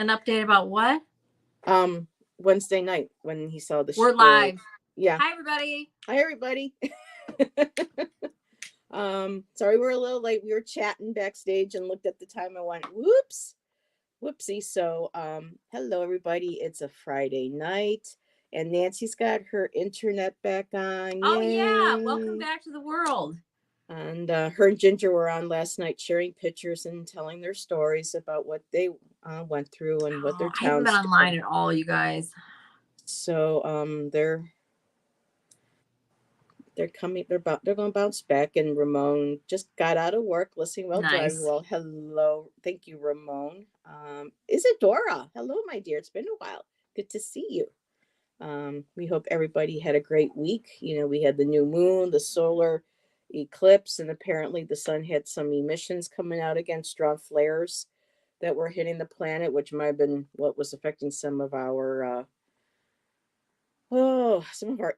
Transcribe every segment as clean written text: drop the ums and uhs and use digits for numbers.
An update about what? Wednesday night when he saw We're live. Yeah. Hi, everybody. Hi, everybody. Sorry we're a little late. We were chatting backstage and looked at the time and went, whoops, whoopsie. So, hello, everybody. It's a Friday night, and Nancy's got her internet back on. Oh, yeah. Yay. Welcome back to the world. And her and Ginger were on last night sharing pictures and telling their stories about what they went through and what their I haven't been towns online did. at all, you guys. So they're coming. They're going to bounce back. And Ramon just got out of work, listening while driving. Nice. Well, hello, thank you, Ramon. Isadora, hello, my dear. It's been a while. Good to see you. We hope everybody had a great week. You know, we had the new moon, the solar eclipse, and apparently the sun had some emissions coming out again, strong flares that were hitting the planet, which might have been what was affecting some of our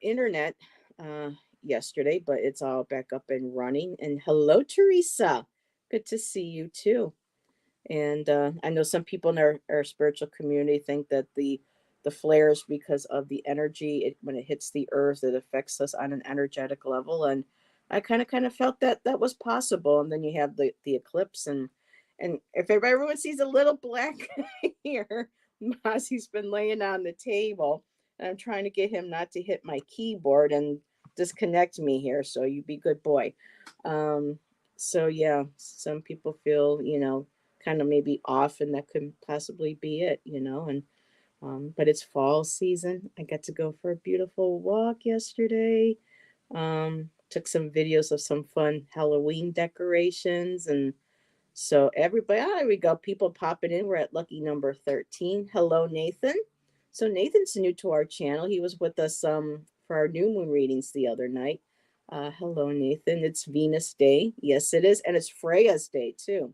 internet uh, yesterday. But it's all back up and running. And hello, Teresa. Good to see you too. And I know some people in our spiritual community think that the flares, because of the energy, when it hits the earth, it affects us on an energetic level. And I kind of felt that that was possible. And then you have the eclipse, and if everyone sees a little black here, Mozzie's been laying on the table, and I'm trying to get him not to hit my keyboard and disconnect me here. So you be good boy. Um, so yeah, some people feel, kind of maybe off, and that could possibly be it. And but it's fall season. I got to go for a beautiful walk yesterday. Took some videos of some fun Halloween decorations, and so everybody, there we go, people popping in. We're at lucky number 13. Hello, Nathan. So Nathan's new to our channel. He was with us for our new moon readings the other night. Hello, Nathan. It's Venus Day. Yes, it is, and it's Freya's Day too.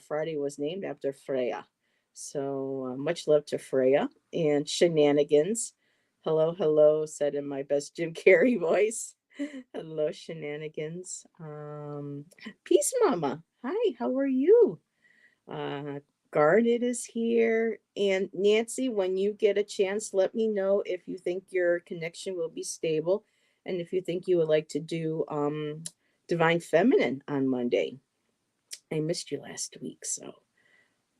Friday was named after Freya. So much love to Freya and Shenanigans. Hello, hello, said in my best Jim Carrey voice. Hello, Shenanigans. Peace, Mama. Hi, how are you? Uh, Garnet is here. And Nancy, when you get a chance, let me know if you think your connection will be stable and if you think you would like to do Divine Feminine on Monday. I missed you last week, so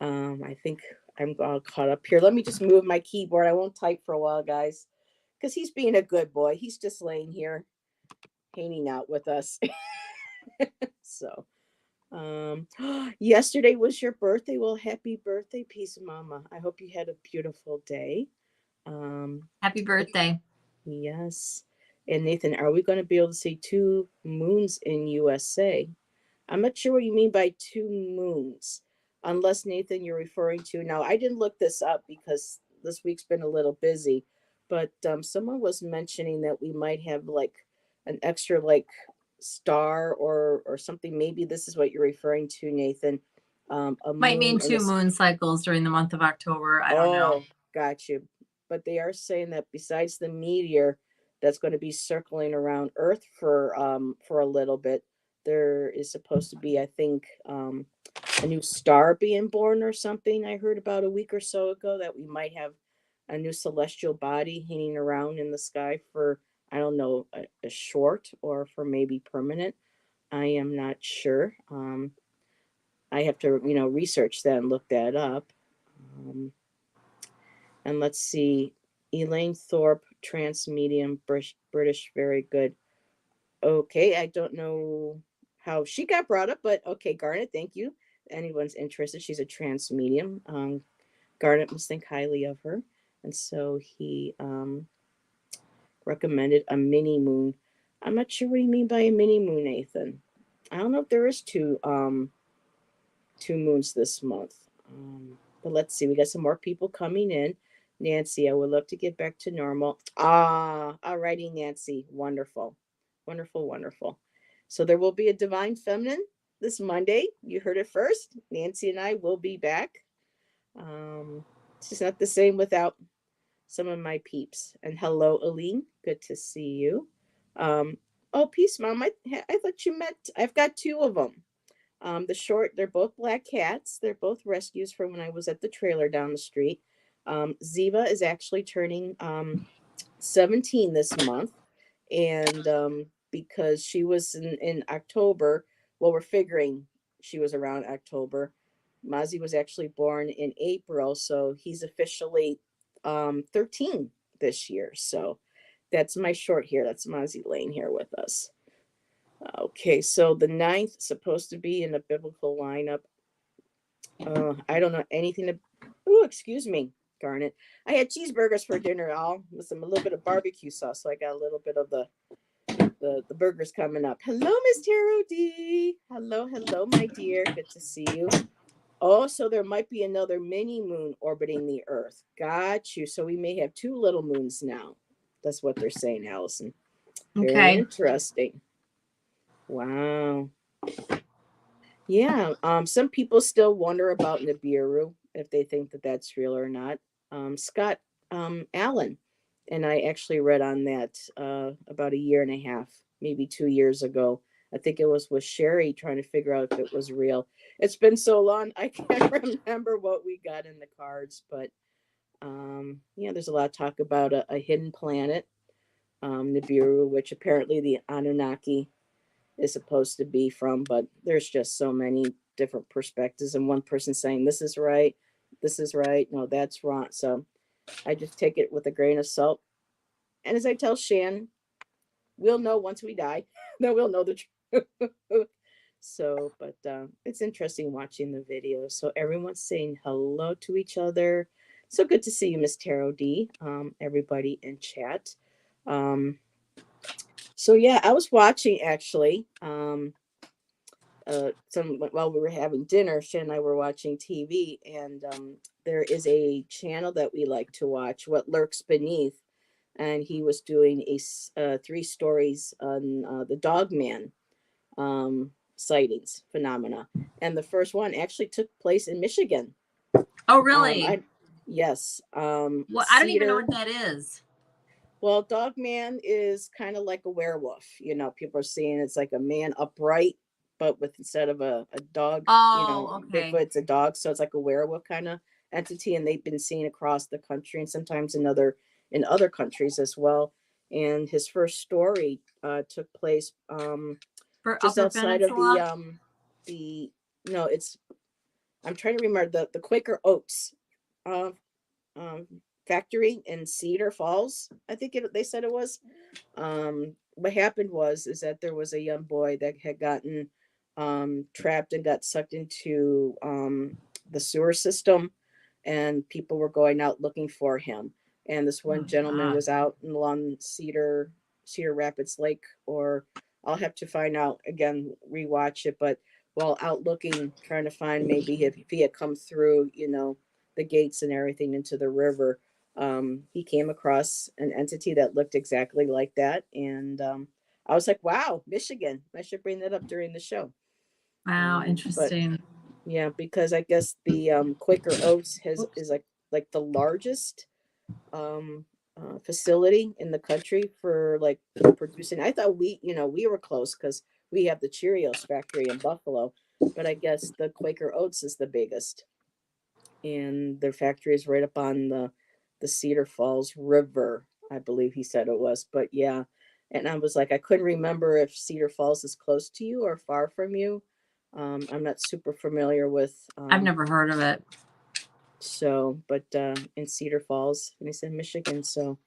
I think I'm all caught up here. Let me just move my keyboard. I won't type for a while, guys, because he's being a good boy. He's just laying here, hanging out with us. So, yesterday was your birthday. Well, happy birthday, Peace Mama. I hope you had a beautiful day. Happy birthday. Yes. And Nathan, are we going to be able to see two moons in USA? I'm not sure what you mean by two moons, unless Nathan you're referring to. Now, I didn't look this up because this week's been a little busy, but someone was mentioning that we might have like an extra like star or something. Maybe this is what you're referring to, Nathan. A Might moon mean and a 2 moon cycles during the month of October. I don't know. oh, got you. But they are saying that besides the meteor that's going to be circling around Earth for a little bit, there is supposed to be, I think, a new star being born or something. I heard about a week or so ago that we might have a new celestial body hanging around in the sky for, I don't know, a short or for maybe permanent. I am not sure. I have to, research that and look that up. Um, and let's see, Elaine Thorpe, trans medium, British, very good. Okay, I don't know how she got brought up, but okay, Garnet, thank you. Anyone's interested, she's a trans medium. Garnet must think highly of her, and so he recommended a mini moon. I'm not sure what you mean by a mini moon, Nathan. I don't know if there is two moons this month. But let's see, we got some more people coming in. Nancy, I would love to get back to normal. Alrighty, Nancy. Wonderful. Wonderful, wonderful. So there will be a Divine Feminine this Monday. You heard it first. Nancy and I will be back. It's just not the same without some of my peeps. And hello, Aline. Good to see you. Oh, peace, Mom. I thought you met. I've got two of them. The short, they're both black cats. They're both rescues from when I was at the trailer down the street. Ziva is actually turning 17 this month. And because she was in October, well, we're figuring she was around October. Mozzie was actually born in April, so he's officially 13 this year. So that's my short here. That's Mozzie Lane here with us. Okay, so the ninth supposed to be in a biblical lineup. I don't know anything to. Oh, excuse me, darn it! I had cheeseburgers for dinner, all with a little bit of barbecue sauce, so I got a little bit of the burgers coming up. Hello, Miss Taro D. Hello, hello, my dear. Good to see you. Oh, so there might be another mini moon orbiting the Earth. Got you. So we may have two little moons now. That's what they're saying, Allison. Very interesting. Wow. Yeah. Some people still wonder about Nibiru, if they think that that's real or not. Scott Allen and I actually read on that about a year and a half, maybe 2 years ago. I think it was with Sherry trying to figure out if it was real. It's been so long, I can't remember what we got in the cards, but yeah, there's a lot of talk about a hidden planet, Nibiru, which apparently the Anunnaki is supposed to be from, but there's just so many different perspectives, and one person saying this is right, no, that's wrong. So I just take it with a grain of salt. And as I tell Shan, we'll know once we die. Then we'll know the truth. So, but it's interesting watching the video. So everyone's saying hello to each other. So good to see you, Miss Taro D. Everybody in chat. So yeah, I was watching actually. While we were having dinner, Shan and I were watching TV, and there is a channel that we like to watch, What Lurks Beneath, and he was doing a 3 stories on the Dogman sightings phenomena, and the first one actually took place in Michigan. Oh, really? Yes. Well, I don't even know what that is. Well, Dogman is kind of like a werewolf. You know, people are saying it's like a man upright, but with instead of a dog, okay. Bigfoot, it's a dog. So it's like a werewolf kind of entity, and they've been seen across the country and sometimes in other countries as well. And his first story took place just outside of the no, it's I'm trying to remember the Quaker Oats factory in Cedar Falls. I think they said it was. What happened is that there was a young boy that had gotten trapped and got sucked into the sewer system, and people were going out looking for him. And this one gentleman was out along Cedar Rapids Lake, or I'll have to find out again, rewatch it. But while out looking, trying to find maybe if he had come through, the gates and everything into the river, he came across an entity that looked exactly like that. And I was like, wow, Michigan. I should bring that up during the show. Wow, interesting. Yeah, because I guess the Quaker Oats is like the largest facility in the country for like producing. I thought we were close because we have the Cheerios factory in Buffalo, but I guess the Quaker Oats is the biggest, and their factory is right up on the Cedar Falls River, I believe he said it was. But yeah, and I was like, I couldn't remember if Cedar Falls is close to you or far from you. I'm not super familiar with. I've never heard of it. So, but in Cedar Falls, and he said Michigan. So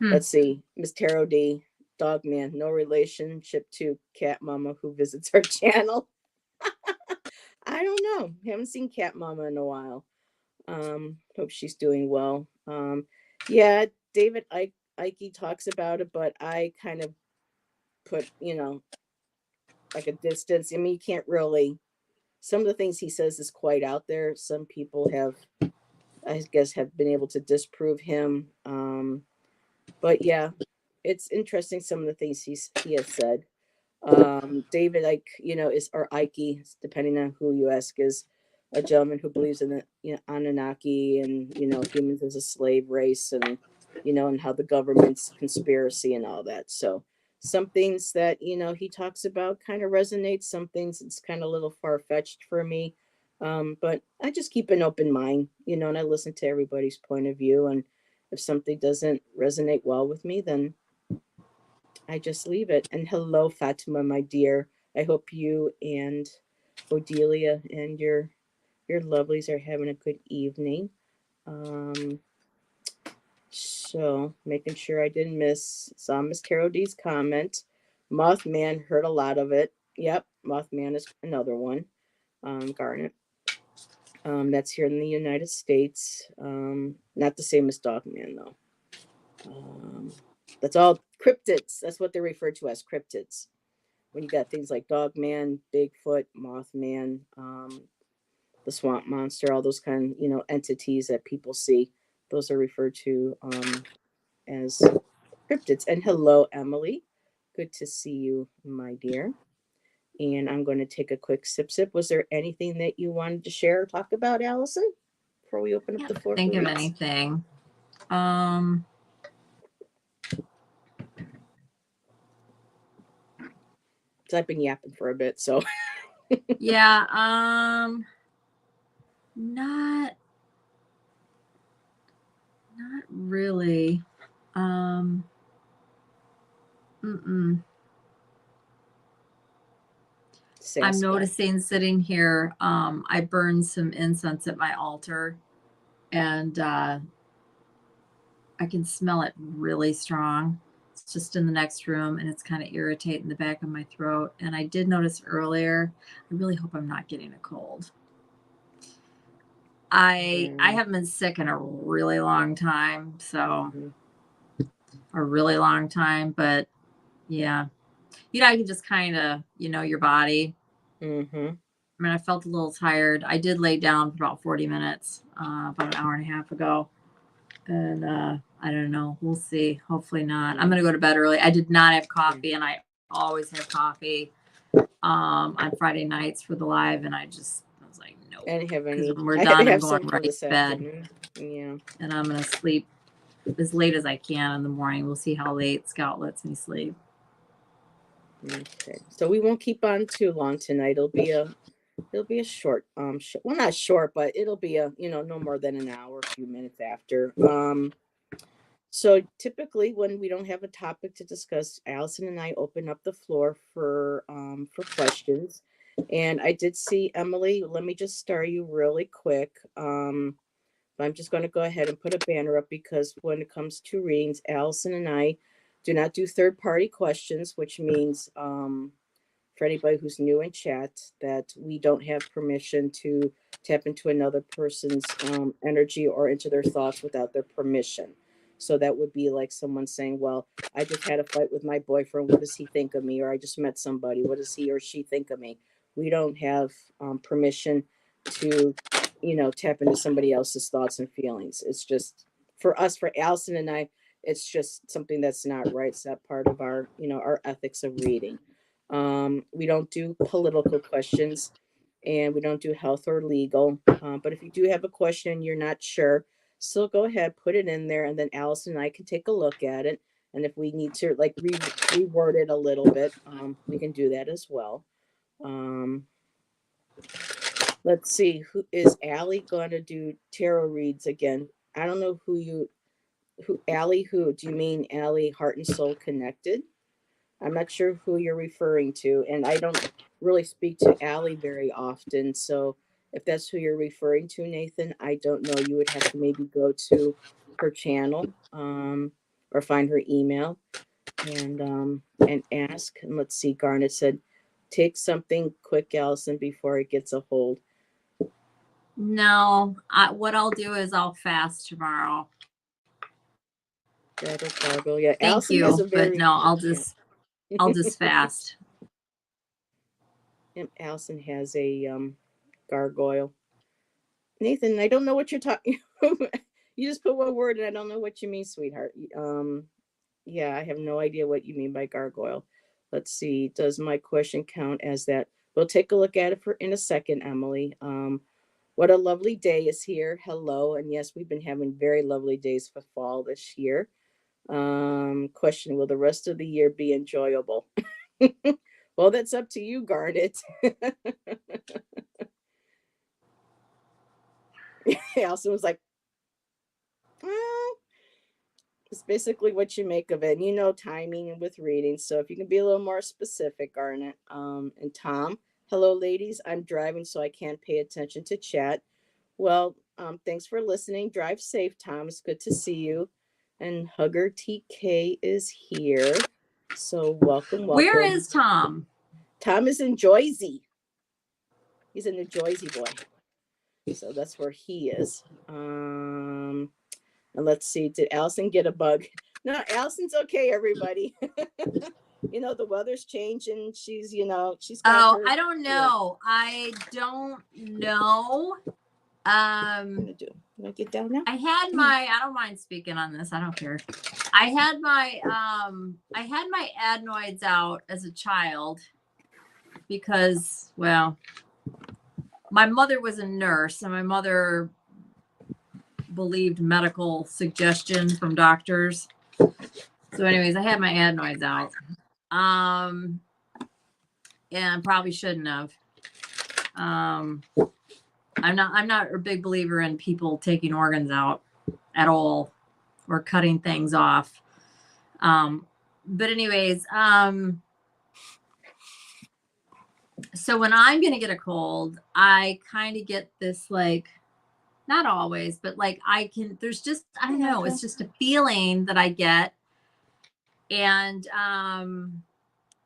let's see, Miss Taro D, Dogman, no relationship to Cat Mama who visits our channel. I don't know. Haven't seen Cat Mama in a while. Hope she's doing well. Yeah, David Ike talks about it, but I kind of put, like a distance. I mean, you can't really. Some of the things he says is quite out there. Some people I guess, have been able to disprove him. But yeah, it's interesting some of the things he has said. David Ike, is or Ike, depending on who you ask, is a gentleman who believes in the Anunnaki and humans as a slave race, and and how the government's conspiracy and all that. So some things that, he talks about kind of resonates. Some things it's kind of a little far-fetched for me. But I just keep an open mind, and I listen to everybody's point of view. And if something doesn't resonate well with me, then I just leave it. And hello, Fatima, my dear. I hope you and Odelia and your lovelies are having a good evening. So making sure I didn't saw Miss Carol D's comment. Mothman, heard a lot of it. Yep, Mothman is another one. Garnet. That's here in the United States. Not the same as Dogman though. That's all cryptids. That's what they're referred to as cryptids. When you got things like Dogman, Bigfoot, Mothman, the swamp monster, all those kind of, entities that people see, those are referred to as cryptids. And hello, Emily. Good to see you, my dear. And I'm going to take a quick sip. Was there anything that you wanted to share or talk about, Allyson, before we open up the floor? Think of anything. I've been yapping for a bit, so yeah. Not really. I'm noticing sitting here, I burned some incense at my altar, and I can smell it really strong. It's just in the next room, and it's kind of irritating the back of my throat. And I did notice earlier, I really hope I'm not getting a cold. I haven't been sick in a really long time, so a really long time, but yeah. I can just kind of, your body. Mm-hmm. I mean, I felt a little tired. I did lay down for about 40 minutes, about an hour and a half ago. And I don't know. We'll see. Hopefully not. I'm going to go to bed early. I did not have coffee, and I always have coffee on Friday nights for the live. And I was like, no. I didn't have any. When we're done, I'm going right to bed. Yeah. And I'm going to sleep as late as I can in the morning. We'll see how late Scout lets me sleep. Okay. So we won't keep on too long tonight. It'll be a short, well, not short, but it'll be no more than an hour, a few minutes after. So typically when we don't have a topic to discuss, Allyson and I open up the floor for questions. And I did see Emily. Let me just start you really quick. I'm just going to go ahead and put a banner up, because when it comes to readings, Allyson and I do not do third-party questions, which means for anybody who's new in chat, that we don't have permission to tap into another person's energy or into their thoughts without their permission. So that would be like someone saying, well, I just had a fight with my boyfriend. What does he think of me? Or I just met somebody. What does he or she think of me? We don't have permission to, tap into somebody else's thoughts and feelings. It's just, for us, for Allyson and I, it's just something that's not right. It's not part of our, our ethics of reading. We don't do political questions, and we don't do health or legal. But if you do have a question and you're not sure, still go ahead, put it in there, and then Allyson and I can take a look at it. And if we need to reword it a little bit, we can do that as well. Let's see, who is Allie going to do tarot reads again? I don't know who Allie, who do you mean? Allie Heart and Soul Connected? I'm not sure who you're referring to, and I don't really speak to Allie very often. So if that's who you're referring to, Nathan, I don't know. You would have to maybe go to her channel or find her email and ask. And let's see, Garnet said, take something quick, Allyson, before it gets a hold. No, what I'll do is I'll fast tomorrow. Gargle, yeah. Thank Allyson you, has a very, but no, I'll just fast. And Allyson has a gargoyle. Nathan, I don't know what you're talking. You just put one word, and I don't know what you mean, sweetheart. Yeah, I have no idea what you mean by gargoyle. Let's see. Does my question count as that? We'll take a look at it in a second, Emily. What a lovely day is here. Hello, and yes, we've been having very lovely days for fall this year. Question, will the rest of the year be enjoyable? Well, that's up to you, Garnet. Allyson was like, well, it's basically what you make of it. And you know, timing with reading. So if you can be a little more specific, Garnet. And Tom, hello, ladies. I'm driving, so I can't pay attention to chat. Well, thanks for listening. Drive safe, Tom. It's good to see you. And Hugger TK is here. So welcome. Where is Tom? Tom is in Jersey. He's a New Jersey boy. So that's where he is. And let's see, did Allyson get a bug? No, Allison's okay, everybody. You know, the weather's changing. She's, you know, she's got her, I don't know. I don't know. What am I gonna do? Can I get down now? I don't mind speaking on this. I don't care. I had my adenoids out as a child because, well, my mother was a nurse and my mother believed medical suggestion from doctors. So anyways, I had my adenoids out. And probably shouldn't have. I'm not a big believer in people taking organs out at all or cutting things off. But anyways, so when I'm going to get a cold, I kind of get this, like, not always, but like there's just, I don't know, it's just a feeling that I get. And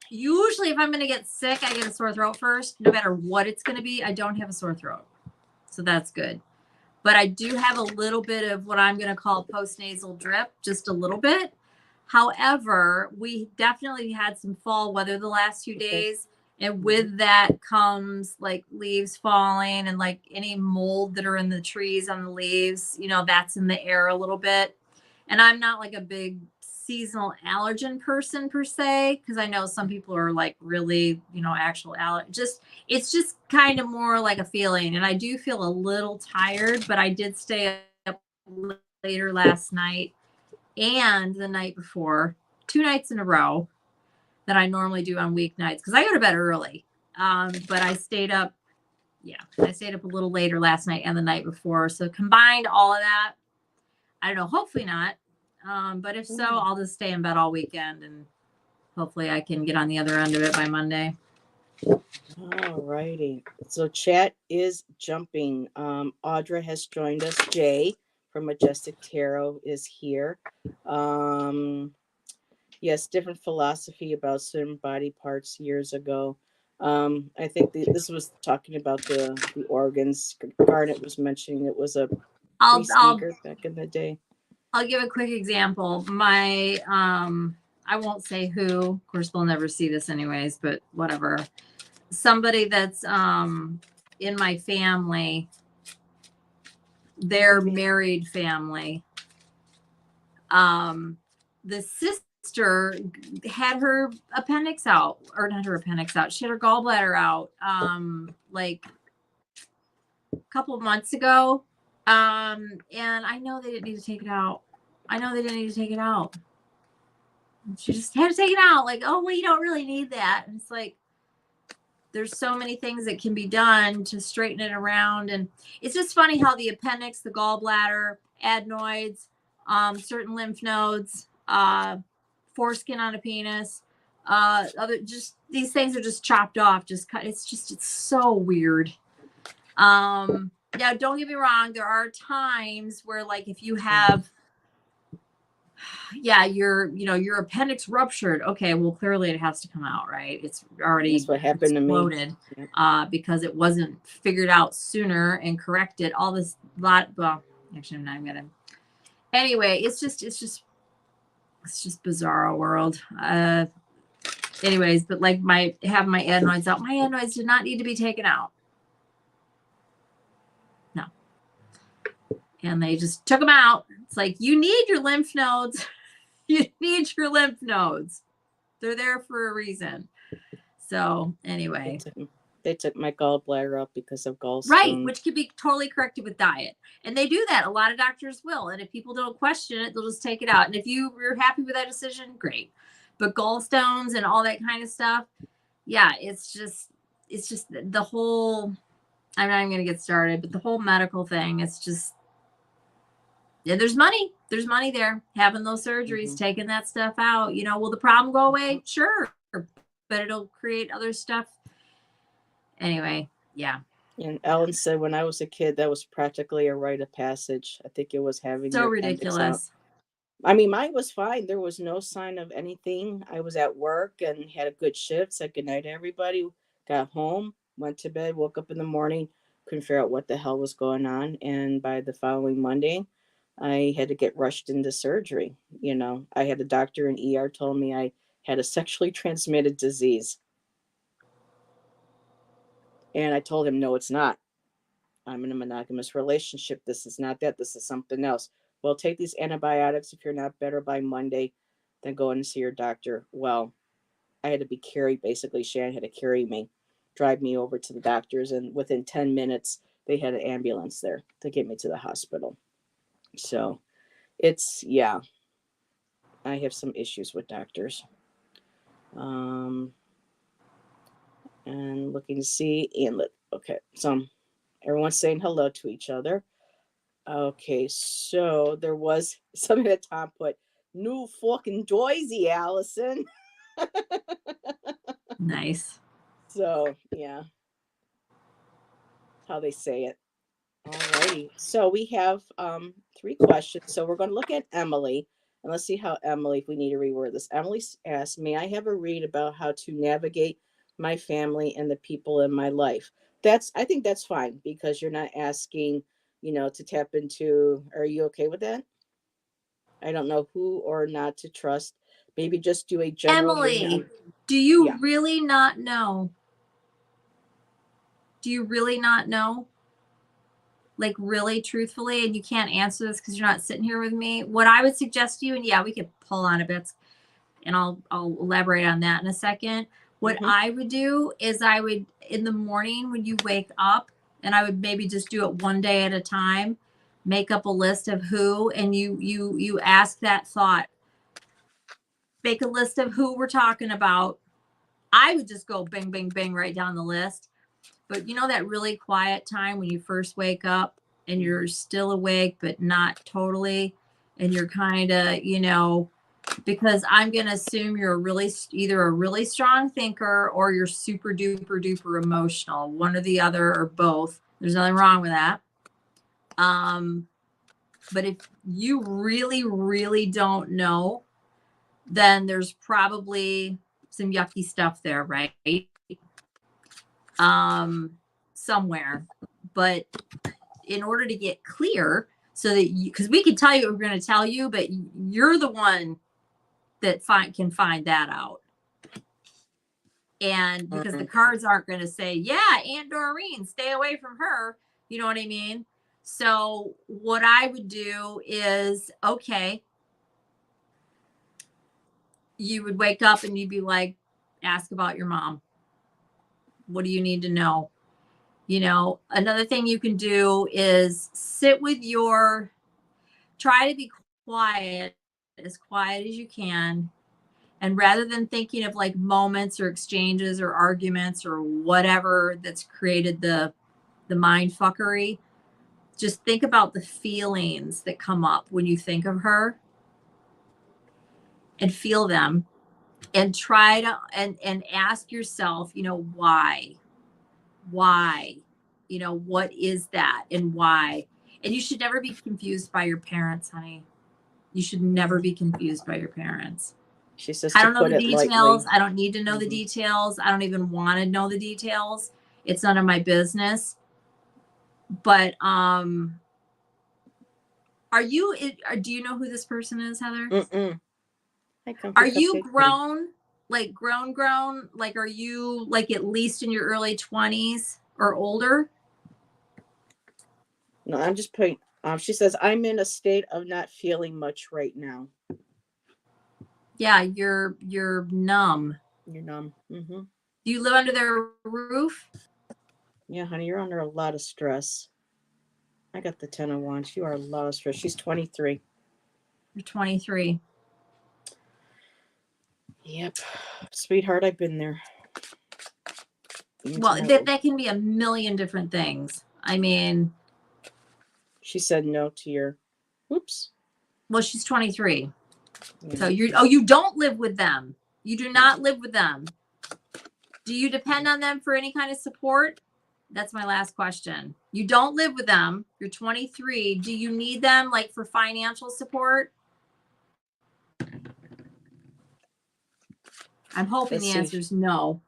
usually if I'm going to get sick, I get a sore throat first, no matter what it's going to be. I don't have a sore throat. So that's good. But I do have a little bit of what I'm going to call postnasal drip, just a little bit. However, we definitely had some fall weather the last few days. And with that comes like leaves falling and like any mold that are in the trees on the leaves, you know, that's in the air a little bit. And I'm not like a big seasonal allergen person per se, because I know some people are like really, you know, actual it's just kind of more like a feeling. And I do feel a little tired, but I did stay up later last night and the night before, 2 nights in a row that I normally do on weeknights because I go to bed early. But I stayed up a little later last night and the night before. So combined all of that, I don't know, hopefully not. But if so, I'll just stay in bed all weekend and hopefully I can get on the other end of it by Monday. All righty. So chat is jumping. Audra has joined us. Jay from Majestic Tarot is here. Yes, different philosophy about certain body parts years ago. I think this was talking about the organs. Garnet was mentioning it was a pre-sneaker back in the day. I'll give a quick example. My I won't say who. Of course, they'll never see this anyways, but whatever. Somebody that's in my family, their married family. The sister had her appendix out, or not her appendix out. She had her gallbladder out like a couple of months ago. And I know they didn't need to take it out. She just had to take it out. Like, oh, well, you don't really need that. And it's like, there's so many things that can be done to straighten it around. And it's just funny how the appendix, the gallbladder, adenoids, certain lymph nodes, foreskin on a penis, just these things are just chopped off, just cut. It's so weird. Yeah, don't get me wrong. There are times where, like, if you have, your appendix ruptured. Okay, well, clearly it has to come out, right? It's already That's what happened exploded, to me. because it wasn't figured out sooner and corrected. All this lot. Well, actually, I'm not gonna. Anyway, it's just bizarro world. Anyways, but like having my adenoids out. My adenoids did not need to be taken out. No. And they just took them out. It's like, you need your lymph nodes. You need your lymph nodes. They're there for a reason. So anyway. They took my gallbladder out because of gallstones. Right, which can be totally corrected with diet. And they do that. A lot of doctors will. And if people don't question it, they'll just take it out. And if you're happy with that decision, great. But gallstones and all that kind of stuff, yeah, it's just the whole, I'm not even going to get started, but the whole medical thing, it's just, yeah, there's money there. Having those surgeries, taking that stuff out, will the problem go away? Sure. But it'll create other stuff. Anyway, yeah. And Ellen said, when I was a kid, that was practically a rite of passage. I think it was having so your ridiculous. I mean, mine was fine. There was no sign of anything. I was at work and had a good shift. Said goodnight to everybody. Got home, went to bed, woke up in the morning, couldn't figure out what the hell was going on. And by the following Monday, I had to get rushed into surgery. I had a doctor in ER told me I had a sexually transmitted disease. And I told him, no, it's not. I'm in a monogamous relationship. This is not that. This is something else. Well, take these antibiotics. If you're not better by Monday, then go in and see your doctor. Well, I had to be carried. Basically, Shannon had to carry me, drive me over to the doctors. And within 10 minutes, they had an ambulance there to get me to the hospital. So it's, yeah, I have some issues with doctors. And looking to see, okay, so everyone's saying hello to each other. Okay, so there was something that Tom put, new fucking Doisy, Allyson. Nice. So, yeah. How they say it. Alrighty. So we have 3 questions. So we're going to look at Emily. And let's see how Emily, if we need to reword this. Emily asked, may I have a read about how to navigate my family and the people in my life? I think that's fine because you're not asking, to tap into, are you okay with that? I don't know who or not to trust. Maybe just do a general. Emily, do you really not know? Do you really not know? Like really truthfully, and you can't answer this because you're not sitting here with me. What I would suggest to you, and yeah, we could pull on a bit, and I'll elaborate on that in a second. What I would do is I would, in the morning when you wake up, and I would maybe just do it one day at a time, make up a list of who, and you ask that thought. Make a list of who we're talking about. I would just go bing, bing, bing right down the list. But that really quiet time when you first wake up and you're still awake, but not totally. And you're kind of, because I'm going to assume you're either a really strong thinker or you're super duper duper emotional, one or the other or both. There's nothing wrong with that. But if you really, really don't know, then there's probably some yucky stuff there, right? Somewhere. But in order to get clear, so that because we can tell you what we're going to tell you, but you're the one that can find that out. And because the cards aren't going to say, yeah, Aunt Doreen, stay away from her. You know what I mean? So what I would do is, okay, you would wake up and you'd be like, ask about your mom. What do you need to know? Another thing you can do is try to be quiet as you can. And rather than thinking of like moments or exchanges or arguments or whatever that's created the mind fuckery, just think about the feelings that come up when you think of her and feel them and try to, and ask yourself, why, what is that and why? And you should never be confused by your parents, honey. You should never be confused by your parents. She says, I don't know the details. I don't need to know the details. I don't even want to know the details. It's none of my business. But do you know who this person is, Heather? Are you grown? Like grown? Like, are you like at least in your early 20s or older? No, I'm just putting, she says, I'm in a state of not feeling much right now. Yeah, you're numb. You're numb. Do you live under their roof? Yeah, honey, you're under a lot of stress. I got the 10 of Wands. You are a lot of stress. She's 23. You're 23. Yep. Sweetheart, I've been there. Well, that can be a million different things. I mean, she said no to your, whoops. Well, she's 23. Yeah. So you don't live with them. You do not live with them. Do you depend on them for any kind of support? That's my last question. You don't live with them. You're 23. Do you need them like for financial support? I'm hoping the answer is no.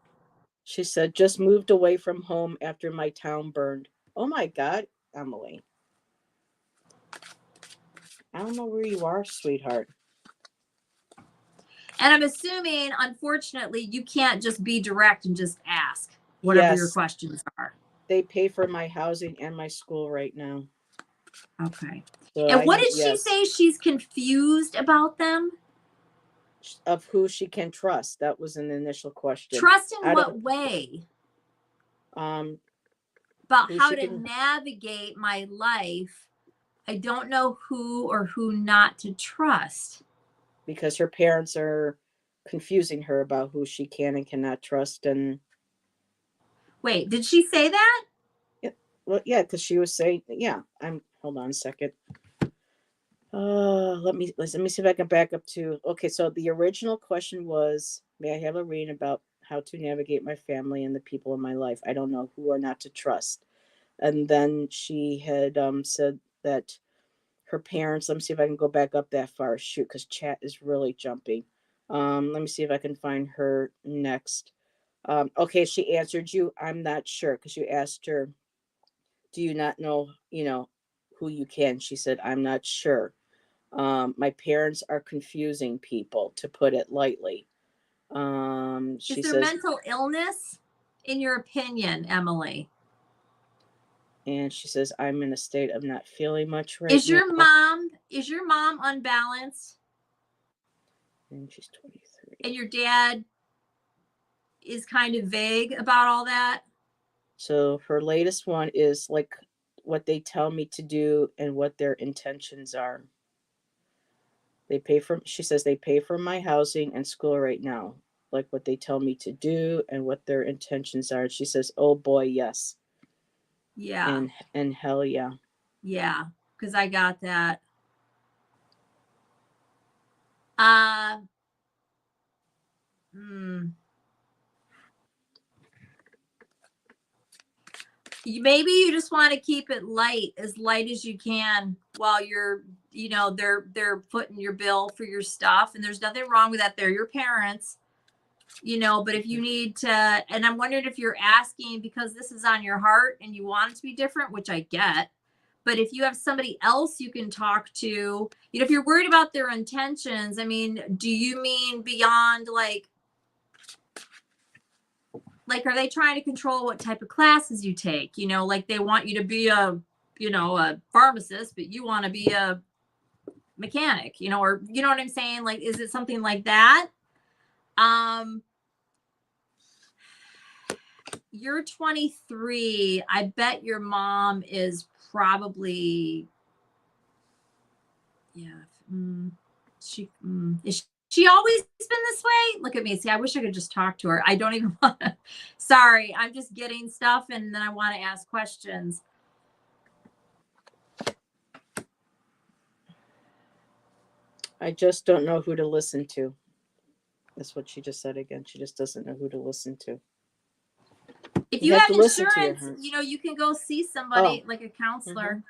She said, just moved away from home after my town burned. Oh my God, Emily. I don't know where you are, sweetheart. And I'm assuming, unfortunately, you can't just be direct and just ask whatever your questions are. They pay for my housing and my school right now. Okay. So and what did she say? She's confused about them? Of who she can trust. That was an initial question. Trust in what way? About how to navigate my life. I don't know who or who not to trust. Because her parents are confusing her about who she can and cannot trust. And wait, did she say that? Yeah, well, yeah, because she was saying, yeah. Hold on a second. Let me see if I can back up to. Okay, so the original question was, may I have a reading about how to navigate my family and the people in my life? I don't know who or not to trust. And then she had said that her parents. Let me see if I can go back up that far. Shoot, because chat is really jumping. Let me see if I can find her next. Okay, she answered you. I'm not sure, because you asked her, do you not know, who you can? She said, I'm not sure. My parents are confusing people, to put it lightly. She is there mental illness, in your opinion, Emily? And she says, I'm in a state of not feeling much right now. Is your mom unbalanced? And she's 23. And your dad is kind of vague about all that? So her latest one is like what they tell me to do and what their intentions are. She says they pay for my housing and school right now, like what they tell me to do and what their intentions are. She says, oh boy, yes. Yeah. And hell yeah. Yeah, because I got that. Maybe you just want to keep it light as you can while you're, they're putting your bill for your stuff, and there's nothing wrong with that. They're your parents, but if you need to, and I'm wondering if you're asking because this is on your heart and you want it to be different, which I get, but if you have somebody else you can talk to, if you're worried about their intentions, I mean, do you mean beyond like, are they trying to control what type of classes you take? Like they want you to be a pharmacist, but you want to be a mechanic, or you know what I'm saying? Like, is it something like that? You're 23. I bet your mom is probably, is she always been this way? Look at me. See, I wish I could just talk to her. I don't even want to. Sorry, I'm just getting stuff and then I want to ask questions. I just don't know who to listen to. That's what she just said again. She just doesn't know who to listen to. If you have insurance, you can go see somebody like a counselor. Mm-hmm.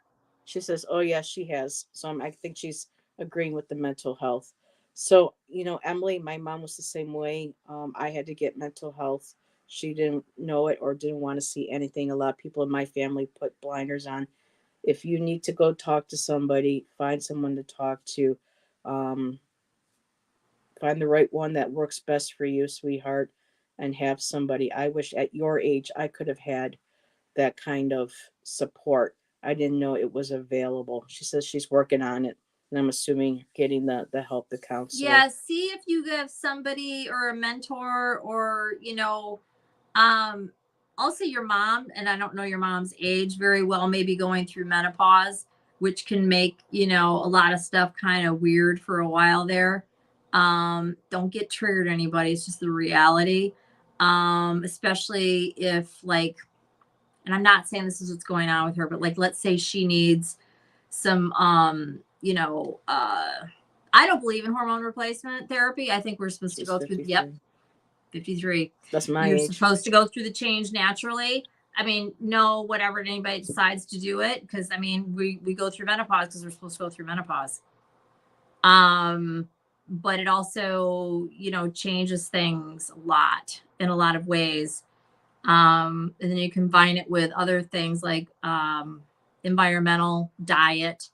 She says, oh, yeah, she has. So I think she's agreeing with the mental health. So, Emily, my mom was the same way. I had to get mental health. She didn't know it or didn't want to see anything. A lot of people in my family put blinders on. If you need to go talk to somebody, find someone to talk to. Find the right one that works best for you, sweetheart, and have somebody. I wish at your age I could have had that kind of support. I didn't know it was available. She says she's working on it. And I'm assuming getting the help, the counselor. Yeah, see if you have somebody or a mentor or, also your mom, and I don't know your mom's age very well, maybe going through menopause, which can make, you know, a lot of stuff kind of weird for a while there. Don't get triggered, anybody. It's just the reality. Especially if like, and I'm not saying this is what's going on with her, but like, let's say she needs some, you know, I don't believe in hormone replacement therapy. I think we're supposed to She's go through, 53. yep, 53. That's my You're age. supposed to go through the change naturally. I mean, no, whatever anybody decides to do it, because I mean, we go through menopause because we're supposed to go through menopause. But it also, you know, changes things a lot in a lot of ways. And then you combine it with other things like environmental, diet,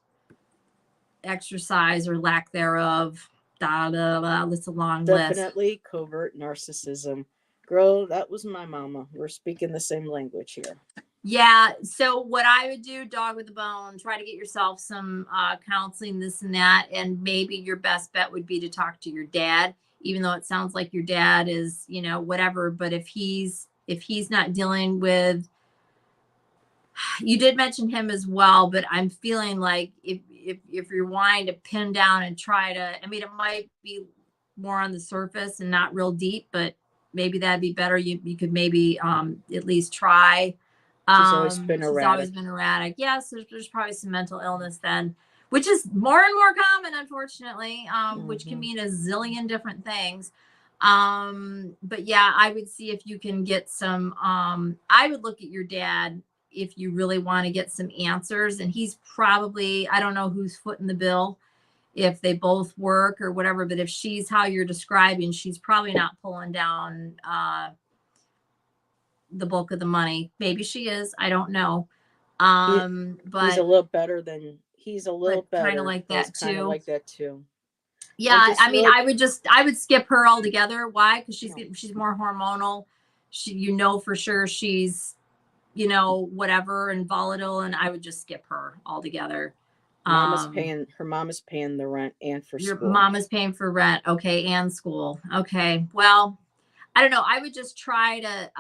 exercise or lack thereof. Da, da, da, it's a long list. Definitely covert narcissism. Girl, that was my mama. We're speaking the same language here. Yeah. So what I would do, dog with a bone, try to get yourself some counseling, this and that. And maybe your best bet would be to talk to your dad, even though it sounds like your dad is, you know, whatever. But if he's not dealing with, you did mention him as well, but I'm feeling like if you're wanting to pin down and try to, I mean, it might be more on the surface and not real deep, but maybe that'd be better. You could maybe at least try. She's always been She's erratic. always been erratic. Yes, there's probably some mental illness then, which is more and more common, unfortunately, which can mean a zillion different things. But yeah, I would see if you can get some, I would look at your dad if you really want to get some answers. And he's probably, I don't know who's footing the bill, if they both work or whatever, but if she's how you're describing, she's probably not pulling down the bulk of the money. Maybe she is, I don't know. But he's a little better than he's a little better. Kind of like that kind of too. like that too. Yeah, I mean, I would skip her altogether. Why? Because she's more hormonal. She, you know, for sure she's, you know, whatever and volatile, and I would just skip her altogether. Her mom is paying the rent and for your school. mom is paying for rent, okay, and school. Okay. Well, I don't know. I would just try to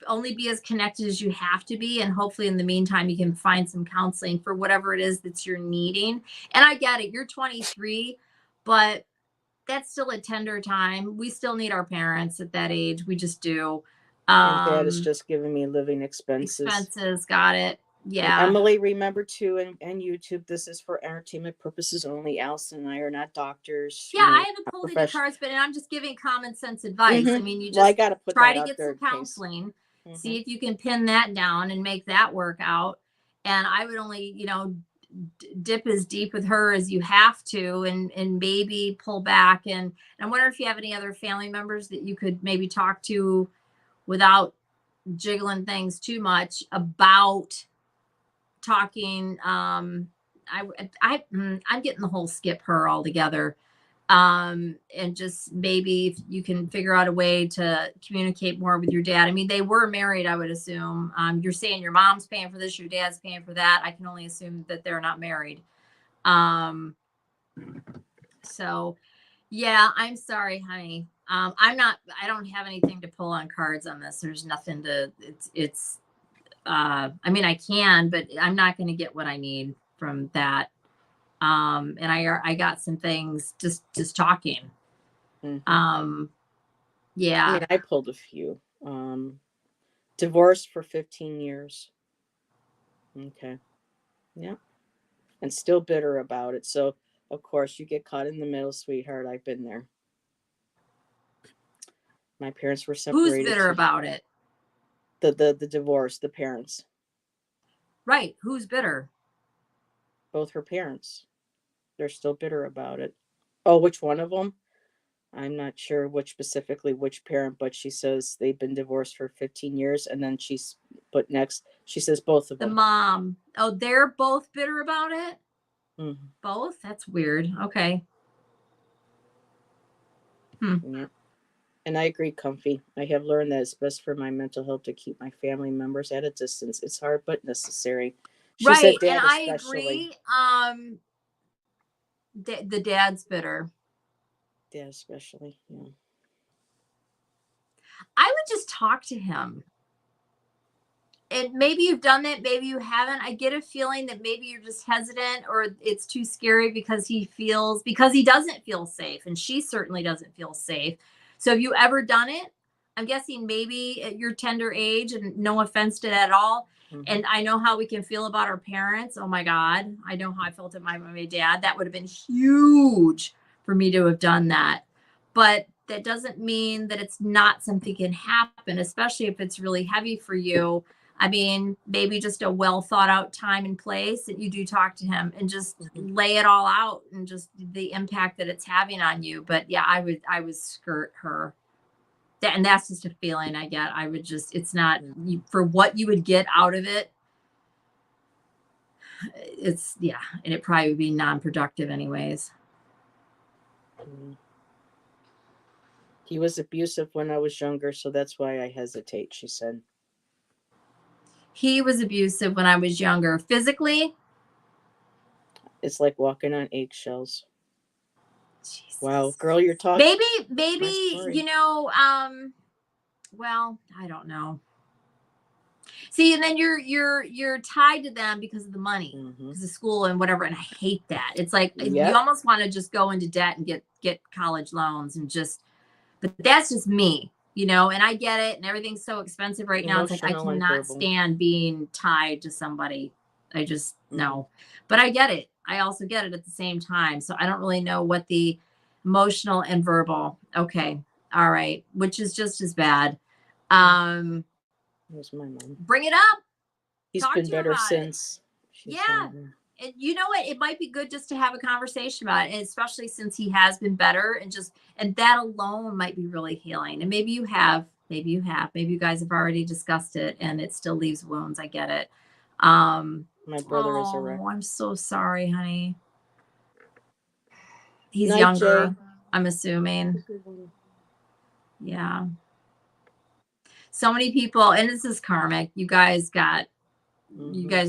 only be as connected as you have to be, and hopefully in the meantime you can find some counseling for whatever it is that you're needing. And I get it, you're 23, but that's still a tender time. We still need our parents at that age. We just do. And Dad is just giving me living expenses. Got it. Yeah. And Emily, remember too, and YouTube, this is for entertainment purposes only. Allyson and I are not doctors. Yeah, I haven't pulled any cards, but I'm just giving common sense advice. I mean, you just I gotta try to get some counseling, see if you can pin that down and make that work out. And I would only, you know, dip as deep with her as you have to, and maybe pull back. And I wonder if you have any other family members that you could maybe talk to without jiggling things too much about talking. I'm getting the whole skip her altogether. And just maybe if you can figure out a way to communicate more with your dad. I mean, they were married, I would assume. You're saying your mom's paying for this, your dad's paying for that. I can only assume that they're not married. So yeah, I'm sorry, honey. I don't have anything to pull on cards on this. There's nothing to, I mean, I can, but I'm not going to get what I need from that. And I got some things just talking. Yeah. I mean, I pulled a few. Divorced for 15 years. Okay. Yeah. And still bitter about it. So, of course, you get caught in the middle, sweetheart. I've been there. My parents were separated. Who's bitter about it? The divorce, the parents. Right. Who's bitter? Both her parents. They're still bitter about it. Oh, which one of them? I'm not sure which parent, but she says they've been divorced for 15 years. And then she says both of them. The mom. Oh, they're both bitter about it? Mm-hmm. Both? That's weird. Okay. Yeah. And I agree, Comfy. I have learned that it's best for my mental health to keep my family members at a distance. It's hard, but necessary. She right. Said Dad and I especially. agree. The dad's bitter. Dad especially, yeah. I would just talk to him. And maybe you've done that, maybe you haven't. I get a feeling that maybe you're just hesitant or it's too scary because he doesn't feel safe and she certainly doesn't feel safe. So have you ever done it? I'm guessing maybe at your tender age, and no offense to that at all. And I know how we can feel about our parents. Oh my God. I know how I felt at my dad. That would have been huge for me to have done that. But that doesn't mean that it's not something can happen, especially if it's really heavy for you. I mean, maybe just a well thought out time and place that you do talk to him and just lay it all out and just the impact that it's having on you. But yeah, I would skirt her. And that's just a feeling I get. I would just, it's not for what you would get out of it. It's, yeah. And it probably would be non-productive anyways. He was abusive when I was younger, so that's why I hesitate, she said. He was abusive when I was younger. Physically? It's like walking on eggshells. Jesus. Wow, girl, you're talking. Maybe, well, I don't know. See, and then you're tied to them because of the money, because of school and whatever. And I hate that. It's like you almost want to just go into debt and get college loans and just, but that's just me, and I get it. And everything's so expensive right now. It's like I cannot stand being tied to somebody. I just no. But I get it. I also get it at the same time. So I don't really know what the emotional and verbal. Okay. All right. Which is just as bad. Where's my mom? Bring it up. He's been better since. Yeah. And you know what? It might be good just to have a conversation about it, and especially since he has been better, and that alone might be really healing. And maybe you guys have already discussed it and it still leaves wounds. I get it. My brother is a wreck. I'm so sorry, honey. He's younger, Jay. I'm assuming. Yeah. So many people, and this is karmic. You guys are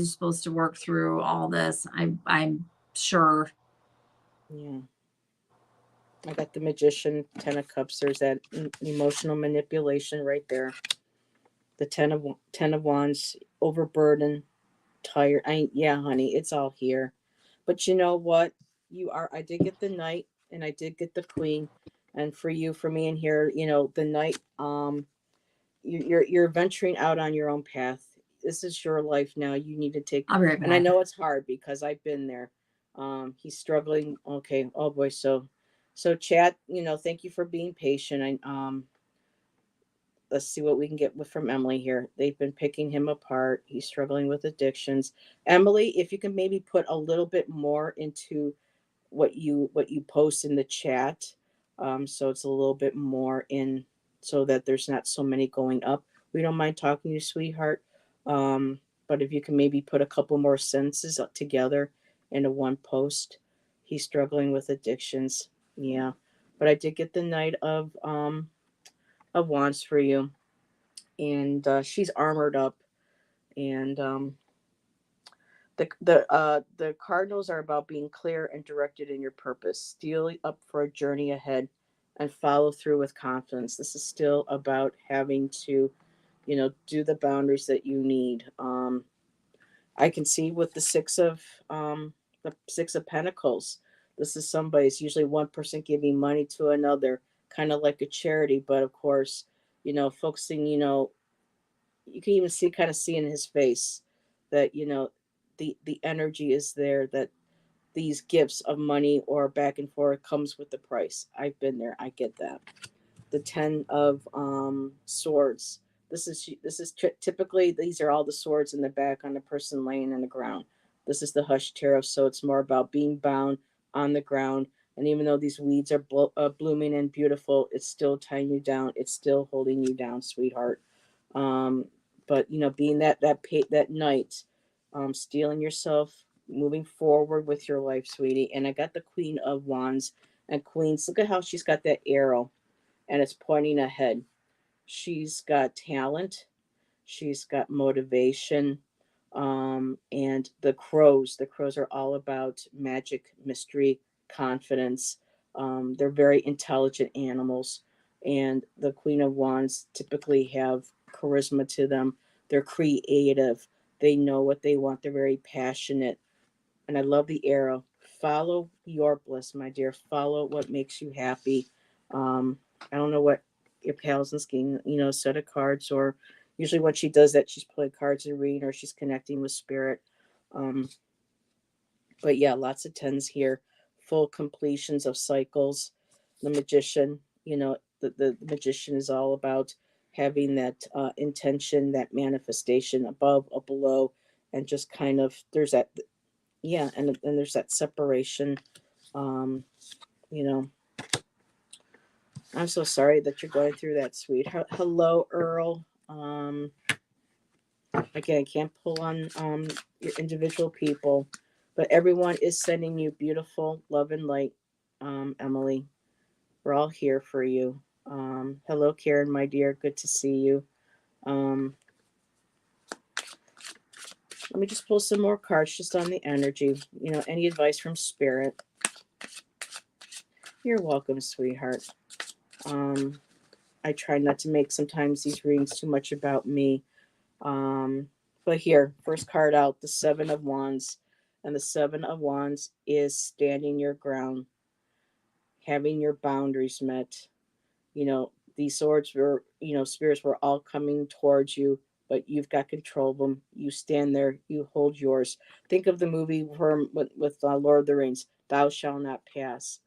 supposed to work through all this. I'm sure. Yeah. I got the Magician, 10 of Cups. There's that emotional manipulation right there. The 10 of Wands, overburdened, tired. Yeah, honey, it's all here. But you know what? I did get the Knight and I did get the Queen. And for me in here, the Knight, you're venturing out on your own path. This is your life now. You need to take, and I know it's hard because I've been there. He's struggling. Okay. Oh boy. So chat, thank you for being patient. Let's see what we can get from Emily here. They've been picking him apart. He's struggling with addictions. Emily, if you can maybe put a little bit more into what you post in the chat, so it's a little bit more in, so that there's not so many going up. We don't mind talking to you, sweetheart. But if you can maybe put a couple more sentences together into one post. He's struggling with addictions. Yeah. But I did get the Knight of Wands for you. And she's armored up. And the cardinals are about being clear and directed in your purpose. Steel up for a journey ahead and follow through with confidence. This is still about having to, do the boundaries that you need. I can see with the Six of Pentacles. This is somebody's usually one person giving money to another, kind of like a charity. But of course, focusing, you can even see in his face that, the energy is there, that these gifts of money or back and forth comes with the price. I've been there. I get that. The 10 of Swords. This is typically, these are all the swords in the back on the person laying on the ground. This is the Hush Tarot, so it's more about being bound on the ground. And even though these weeds are blooming and beautiful, it's still tying you down. It's still holding you down, sweetheart. But being that Knight, stealing yourself, moving forward with your life, sweetie. And I got the Queen of Wands. And Queens, look at how she's got that arrow and it's pointing ahead. She's got talent. She's got motivation. And the crows are all about magic, mystery, confidence. They're very intelligent animals. And the Queen of Wands typically have charisma to them. They're creative. They know what they want. They're very passionate. And I love the arrow. Follow your bliss, my dear. Follow what makes you happy. I don't know what your pal's asking, set of cards, or usually when she does that, she's pulling cards and reading, or she's connecting with spirit. But yeah, lots of tens here. Full completions of cycles. The magician, the magician is all about having that intention, that manifestation above or below, and just kind of there's that, yeah, and there's that separation. Um, you know, I'm so sorry that you're going through that, sweet. Hello, Earl. Again, can't pull on your individual people, but everyone is sending you beautiful love and light, Emily. We're all here for you. Hello, Karen, my dear. Good to see you. Let me just pull some more cards just on the energy. Any advice from spirit? You're welcome, sweetheart. I try not to make sometimes these readings too much about me. But here, first card out, the Seven of Wands. And the Seven of Wands is standing your ground, having your boundaries met. These swords were, spirits were all coming towards you, but you've got control of them. You stand there, you hold yours. Think of the movie with Lord of the Rings, Thou Shalt Not Pass.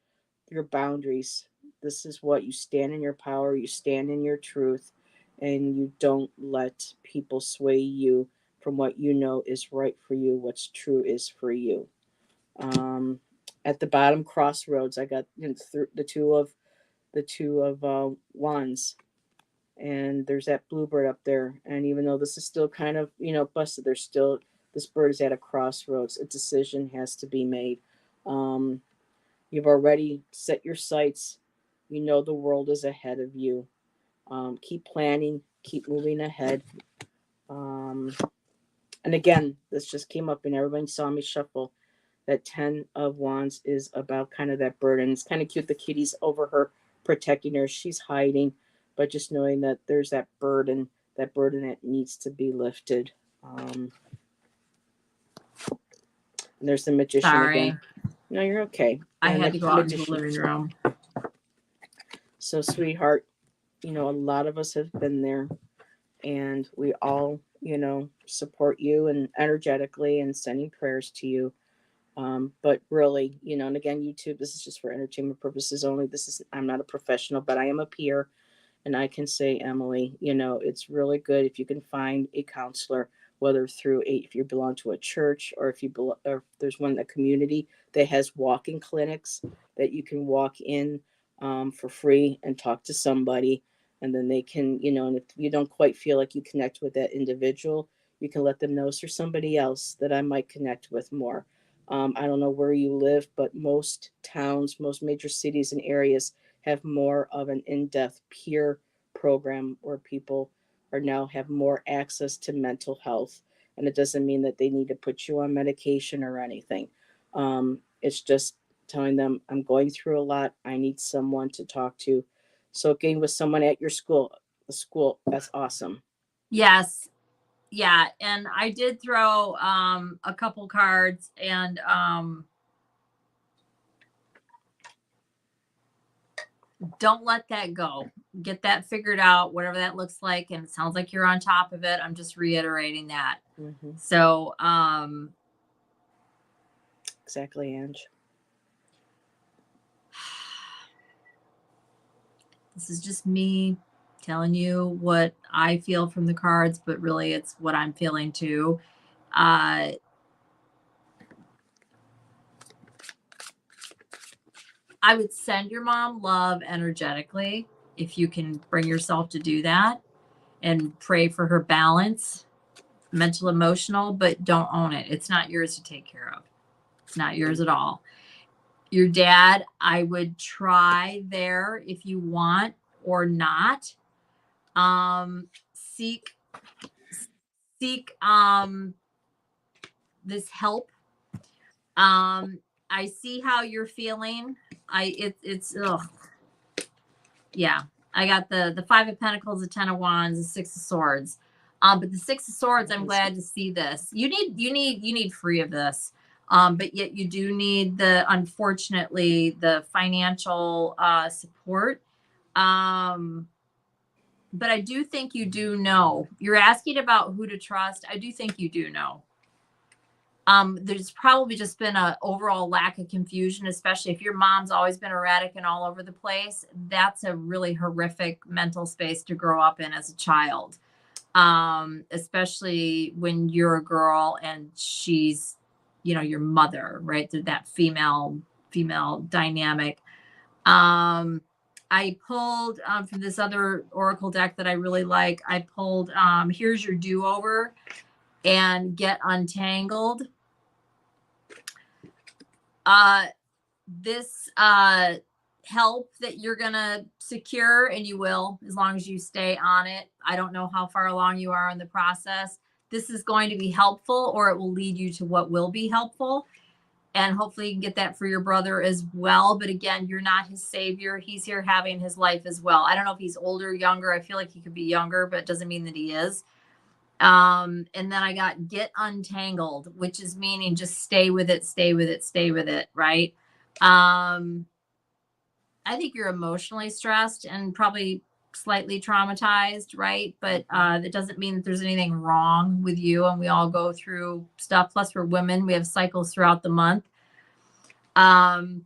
Your boundaries. This is what you stand in your power, you stand in your truth, and you don't let people sway you from what you know is right for you, what's true is for you. At the bottom, crossroads. I got the two of wands, and there's that bluebird up there. And even though this is still kind of busted, there's still this bird is at a crossroads. A decision has to be made. You've already set your sights. The world is ahead of you. Keep planning, keep moving ahead. And again, this just came up and everybody saw me shuffle. That 10 of Wands is about kind of that burden. It's kind of cute. The kitty's over her, protecting her. She's hiding, but just knowing that there's that burden that needs to be lifted. And there's the magician Sorry. again. No, you're okay. I And had the to go out into magician. the living room. So, sweetheart, a lot of us have been there, and we all, support you and energetically and sending prayers to you. But really, and again, YouTube, this is just for entertainment purposes only. I'm not a professional, but I am a peer. And I can say, Emily, it's really good if you can find a counselor, whether if you belong to a church or or if there's one in the community that has walk-in clinics that you can walk in for free and talk to somebody. And then they can, and if you don't quite feel like you connect with that individual, you can let them know there's somebody else that I might connect with more. I don't know where you live, but most towns, most major cities and areas have more of an in-depth peer program where people now have more access to mental health. And it doesn't mean that they need to put you on medication or anything. It's just telling them, I'm going through a lot. I need someone to talk to. So getting with someone at your school, that's awesome. Yes. Yeah. And I did throw a couple cards, and don't let that go. Get that figured out, whatever that looks like. And it sounds like you're on top of it. I'm just reiterating that. Mm-hmm. So, exactly, Ange. This is just me telling you what I feel from the cards, but really it's what I'm feeling too. I would send your mom love energetically if you can bring yourself to do that, and pray for her balance, mental, emotional, but don't own it. It's not yours to take care of. It's not yours at all. Your dad, I would try there if you want or not. Seek this help. I see how you're feeling. It's ugh. Yeah. I got the Five of Pentacles, the Ten of Wands, the Six of Swords. But the Six of Swords, I'm glad to see this. You need free of this. But yet you do need unfortunately, the financial support. But I do think you do know. You're asking about who to trust. I do think you do know. There's probably just been an overall lack of confusion, especially if your mom's always been erratic and all over the place. That's a really horrific mental space to grow up in as a child, especially when you're a girl and she's, your mother, right? That female dynamic. I pulled from this other oracle deck that I really like. I pulled Here's Your Do-Over and Get Untangled. This help that you're gonna secure, and you will, as long as you stay on it. I don't know how far along you are in the process. This is going to be helpful, or it will lead you to what will be helpful. And hopefully you can get that for your brother as well. But again, you're not his savior. He's here having his life as well. I don't know if he's older, younger. I feel like he could be younger, but it doesn't mean that he is. And then I got Get Untangled, which is meaning just stay with it, stay with it, stay with it, right? I think you're emotionally stressed and probably slightly traumatized, right? But that doesn't mean that there's anything wrong with you. And we all go through stuff. Plus, we're women. We have cycles throughout the month. And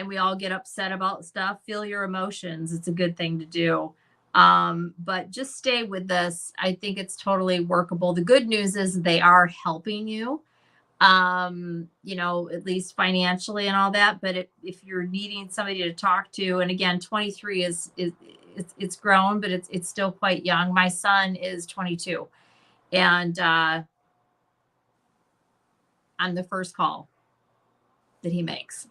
we all get upset about stuff. Feel your emotions. It's a good thing to do. But just stay with this. I think it's totally workable. The good news is they are helping you, at least financially and all that. But if you're needing somebody to talk to, and again, 23 it's grown, but it's still quite young. My son is 22, and I'm the first call that he makes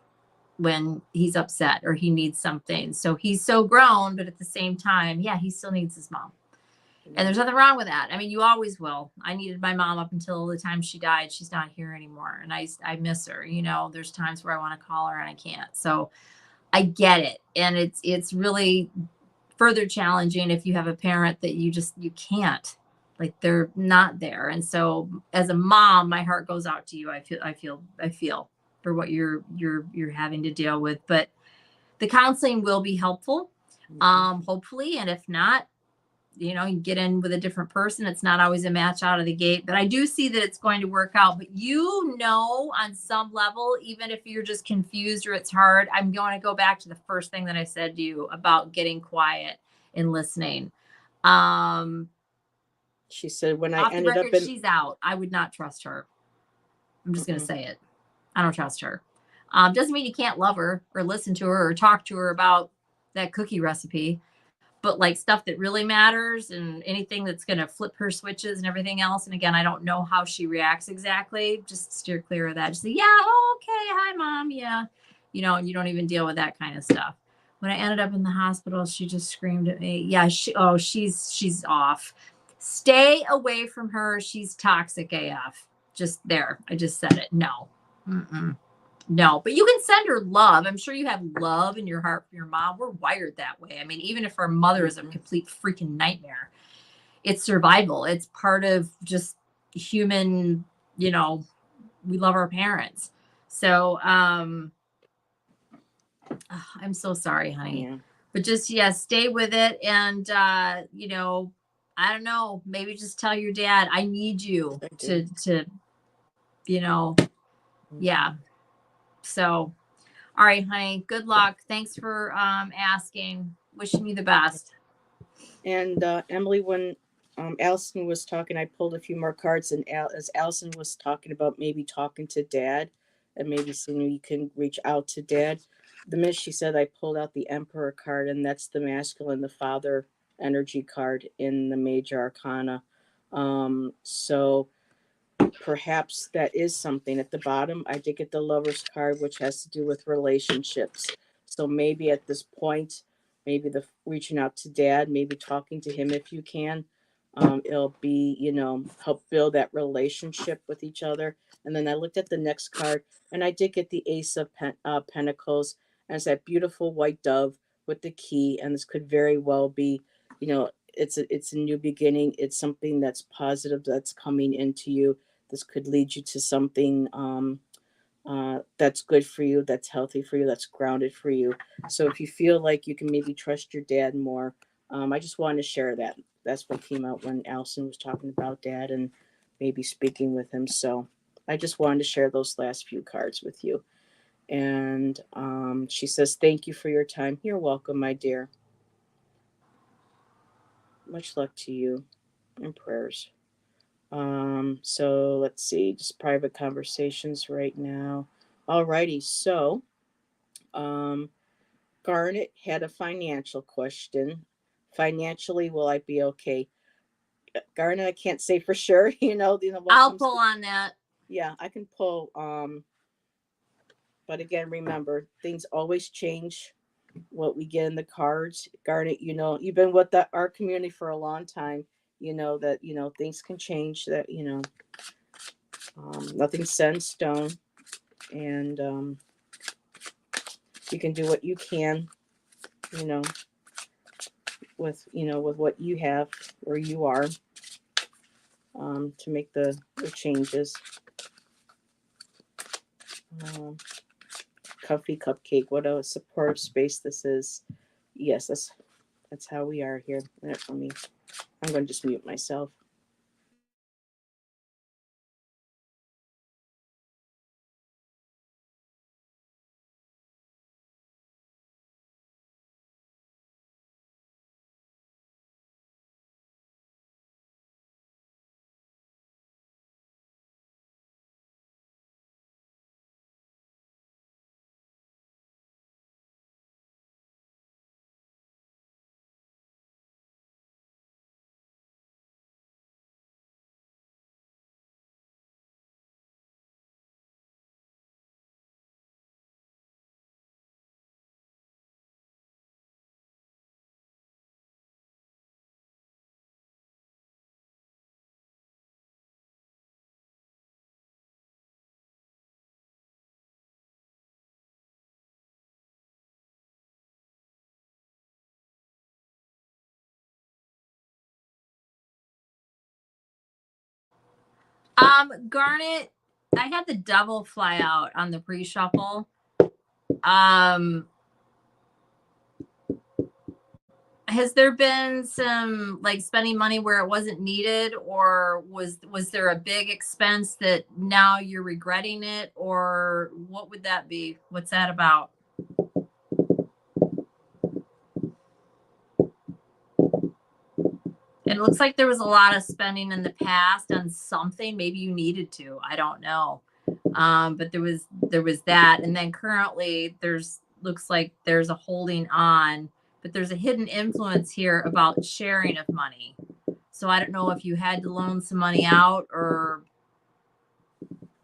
when he's upset or he needs something. So he's so grown, but at the same time, yeah, he still needs his mom. And there's nothing wrong with that. I mean, you always will. I needed my mom up until the time she died. She's not here anymore. And I miss her. There's times where I want to call her and I can't. So I get it. And it's really further challenging if you have a parent that you can't, like, they're not there. And so as a mom, my heart goes out to you. I feel for what you're having to deal with, but the counseling will be helpful. Hopefully. And if not, you get in with a different person. It's not always a match out of the gate, but I do see that it's going to work out. But on some level, even if you're just confused or it's hard, I'm going to go back to the first thing that I said to you about getting quiet and listening. She said, when I off the ended record, up in, she's out. I would not trust her. I'm just going to say it. I don't trust her. Doesn't mean you can't love her or listen to her or talk to her about that cookie recipe. But like stuff that really matters and anything that's going to flip her switches and everything else. And again, I don't know how she reacts exactly. Just steer clear of that. Just say, yeah, okay. Hi, Mom. Yeah. And you don't even deal with that kind of stuff. When I ended up in the hospital, she just screamed at me. Yeah. She's off. Stay away from her. She's toxic AF. Just there. I just said it. No. Mm-mm. No, but you can send her love. I'm sure you have love in your heart for your mom. We're wired that way. I mean, even if our mother is a complete freaking nightmare, it's survival. It's part of just human, we love our parents. So, I'm so sorry, honey. Yeah. But just, stay with it. And, I don't know, maybe just tell your dad, I need you to, yeah. So, all right, honey, good luck. Thanks for asking. Wishing you the best. And Emily, when Allyson was talking, I pulled a few more cards, and as Allyson was talking about maybe talking to Dad and maybe seeing you can reach out to Dad, the minute she said, I pulled out the Emperor card, and that's the masculine, the father energy card in the Major Arcana. So perhaps that is something. At the bottom, I did get the Lover's card, which has to do with relationships. So maybe at this point, maybe the reaching out to Dad, maybe talking to him if you can. It'll be, help build that relationship with each other. And then I looked at the next card, and I did get the Ace of Pentacles, and it's that beautiful white dove with the key, and this could very well be, you know, it's a new beginning. It's something that's positive that's coming into you. This could lead you to something that's good for you, that's healthy for you, that's grounded for you. So if you feel like you can maybe trust your dad more, I just wanted to share that. That's what came out when Allyson was talking about dad and maybe speaking with him. So I just wanted to share those last few cards with you. And she says, "Thank you for your time." You're welcome, my dear. Much luck to you and prayers. So let's see, just private conversations right now. Alrighty, so um, Garnet had a financial question. Financially, will I be okay? Garnet, I can't say for sure. What I'll comes. pull on that. Yeah, I can pull. But again, remember, things always change. What we get in the cards, Garnet, you've been with our community for a long time. You know that things can change. That nothing's set in stone, and you can do what you can. You know, with what you have where you are, to make the changes. Um, Comfy cupcake. What a supportive space this is. Yes, that's how we are here. For me, I'm going to just mute myself. Garnet, I had the devil fly out on the pre-shuffle. Has there been some like spending money where it wasn't needed, or was there a big expense that now you're regretting it, or what would that be? What's that about? It looks like there was a lot of spending in the past on something. Maybe you needed to. I don't know. But there was that, and then currently looks like there's a holding on, but there's a hidden influence here about sharing of money. So I don't know if you had to loan some money out, or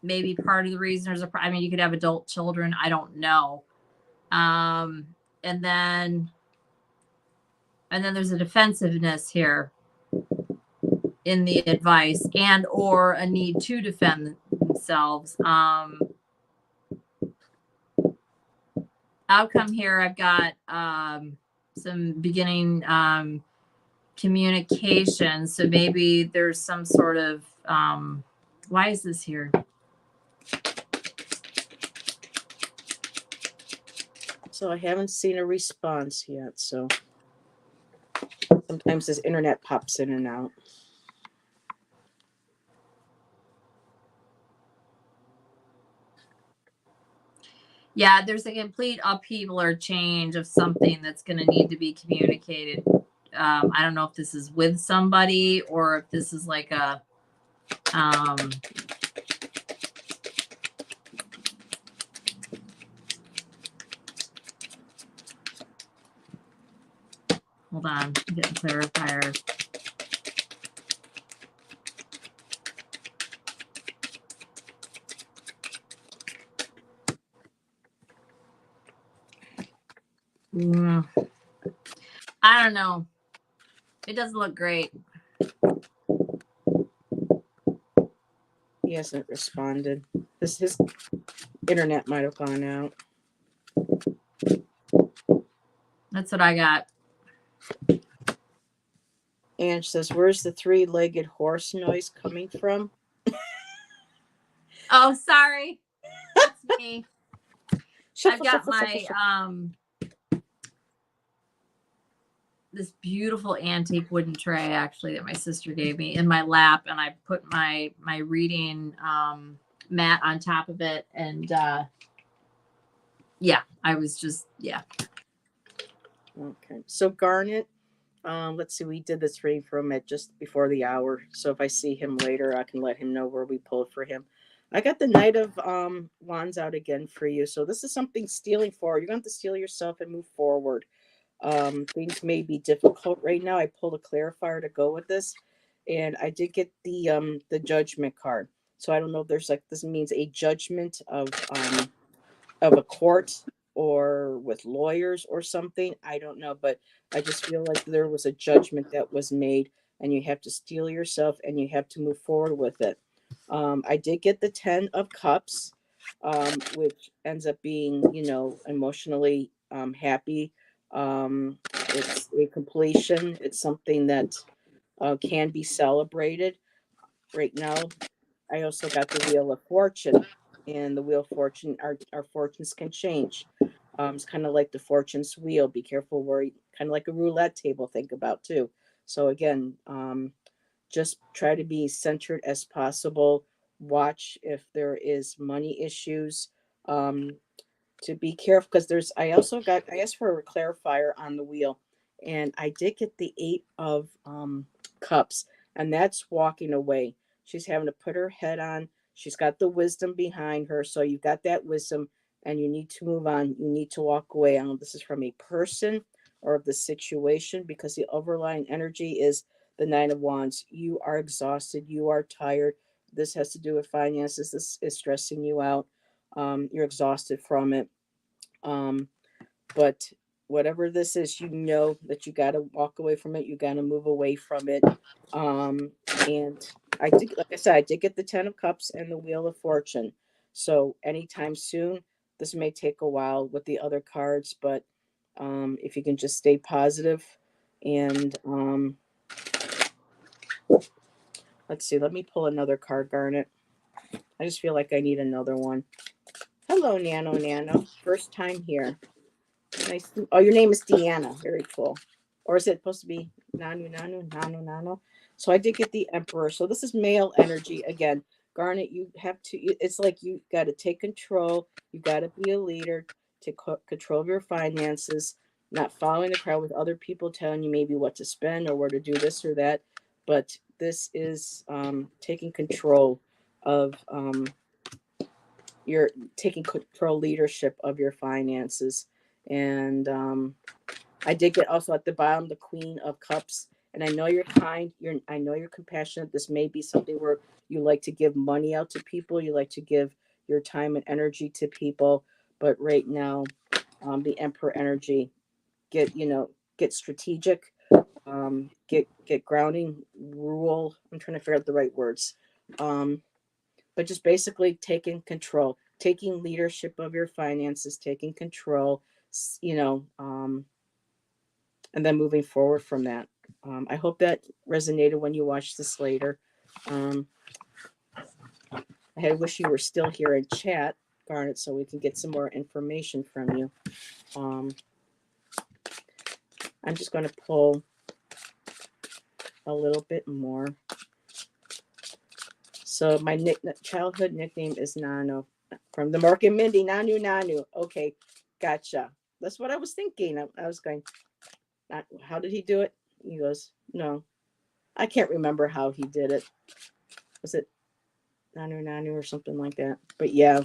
maybe part of the reason I mean, you could have adult children. I don't know. And then there's a defensiveness here in the advice, and or a need to defend themselves. Outcome here, I've got some beginning communication. So maybe there's some sort of why is this here? So I haven't seen a response yet. So sometimes this internet pops in and out. Yeah, there's a complete upheaval or change of something that's going to need to be communicated. I don't know if this is with somebody or if this is like a hold on, I'm getting clarifier. I don't know. It doesn't look great. He hasn't responded. His internet might have gone out. That's what I got. Ange says, where's the three-legged horse noise coming from? Oh, sorry. That's me. Shuffle, I've got shuffle, shuffle, my shuffle. this beautiful antique wooden tray actually that my sister gave me in my lap, and I put my reading mat on top of it, and yeah, I was just Okay. So Garnet, let's see, we did this reading for him at just before the hour. So if I see him later, I can let him know where we pulled for him. I got the Knight of Wands out again for you. So this is something stealing forward. You're going to have to steel yourself and move forward. Things may be difficult right now. I pulled a clarifier to go with this, and I did get the Judgment card. So I don't know if there's like, this means a judgment of a court or with lawyers or something. I don't know, but I just feel like there was a judgment that was made, and you have to steel yourself and you have to move forward with it. I did get the 10 of Cups, which ends up being, emotionally happy. It's a completion. It's something that can be celebrated. Right now, I also got the Wheel of Fortune, and the Wheel of Fortune, our fortunes can change. It's kind of like the fortune's wheel. Be careful where kind of like a roulette table, think about too. So again, just try to be centered as possible. Watch if there is money issues. To be careful, because I asked for a clarifier on the wheel, and I did get the 8 of Cups, and that's walking away. She's having to put her head on. She's got the wisdom behind her, so you've got that wisdom, and you need to move on. You need to walk away. I don't know if this is from a person or the situation, because the overlying energy is the 9 of Wands. You are exhausted. You are tired. This has to do with finances. This is stressing you out. You're exhausted from it. But whatever this is, you know that you got to walk away from it. You got to move away from it. And I did, like I said, I did get the 10 of Cups and the Wheel of Fortune. So anytime soon, this may take a while with the other cards, but if you can just stay positive and let's see, let me pull another card, Garnet. I just feel like I need another one. Hello, Nano. First time here. Nice. Oh, your name is Deanna. Very cool. Or is it supposed to be Nano? So I did get the Emperor. So this is male energy again. Garnet, you have to, it's like you got to take control. You got to be a leader to control your finances, not following the crowd with other people telling you maybe what to spend or where to do this or that. But this is taking control of you're taking control leadership of your finances. And I did get also at the bottom the Queen of Cups. And I know you're kind. I know you're compassionate. This may be something where you like to give money out to people. You like to give your time and energy to people. But right now, the Emperor energy, get strategic, get grounding, rule. I'm trying to figure out the right words. But just basically taking control, taking leadership of your finances, taking control, and then moving forward from that. I hope that resonated when you watch this later. I wish you were still here in chat, Garnet, so we can get some more information from you. I'm just going to pull a little bit more. So my childhood nickname is Nano. From the Mark and Mindy, Nanu. Okay, gotcha. That's what I was thinking. I was going, how did he do it? He goes, no. I can't remember how he did it. Was it Nanu or something like that? But yeah.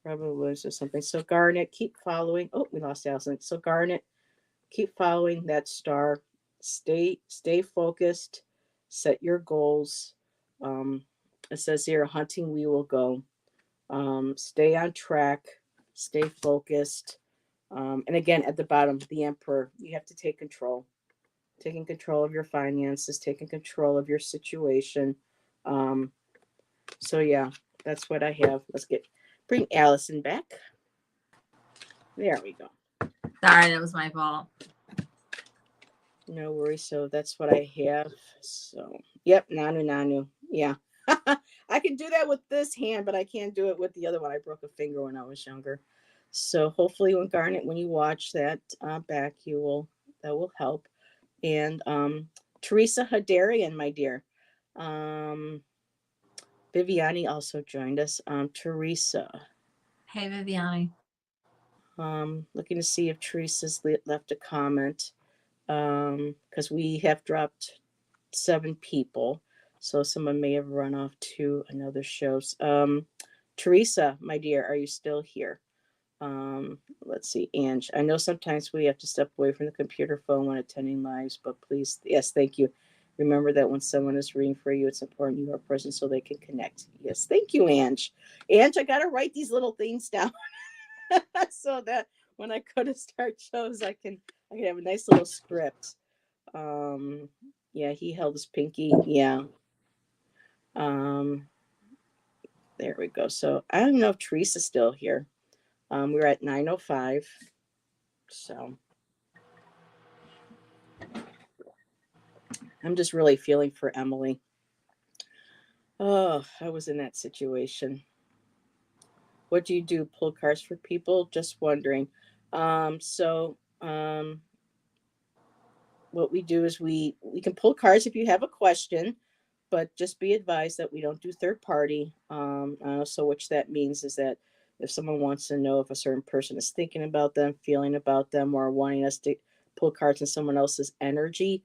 Probably was or something. So Garnet, keep following. Oh, we lost Allyson. So Garnet, keep following that star. Stay focused. Set your goals. It says here, hunting we will go. Stay on track. Stay focused. And again, at the bottom, the Emperor, you have to take control. Taking control of your finances, taking control of your situation. So yeah, that's what I have. Let's bring Allyson back. There we go. Sorry, that was my fault. No worries. So that's what I have. So, yep, Nanu. Yeah. I can do that with this hand, but I can't do it with the other one. I broke a finger when I was younger. So hopefully when Garnet, when you watch that back, that will help. And Teresa Hadarian, my dear. Viviani also joined us. Teresa. Hey, Viviani. Looking to see if Teresa's left a comment. Because we have dropped 7 people. So someone may have run off to another show. Teresa, my dear, are you still here? Let's see, Ange. I know sometimes we have to step away from the computer phone when attending lives, but please, yes, thank you. Remember that when someone is reading for you, it's important you are present so they can connect. Yes, thank you, Ange. Ange, I gotta write these little things down so that when I go to start shows, I can have a nice little script. Yeah, he held his pinky. Yeah. There we go. So I don't know if Teresa's still here. We're at 9:05. So I'm just really feeling for Emily. Oh, I was in that situation. What do you do? Pull cards for people? Just wondering. What we do is we can pull cards if you have a question, but just be advised that we don't do third party. So which that means is that if someone wants to know if a certain person is thinking about them, feeling about them, or wanting us to pull cards in someone else's energy,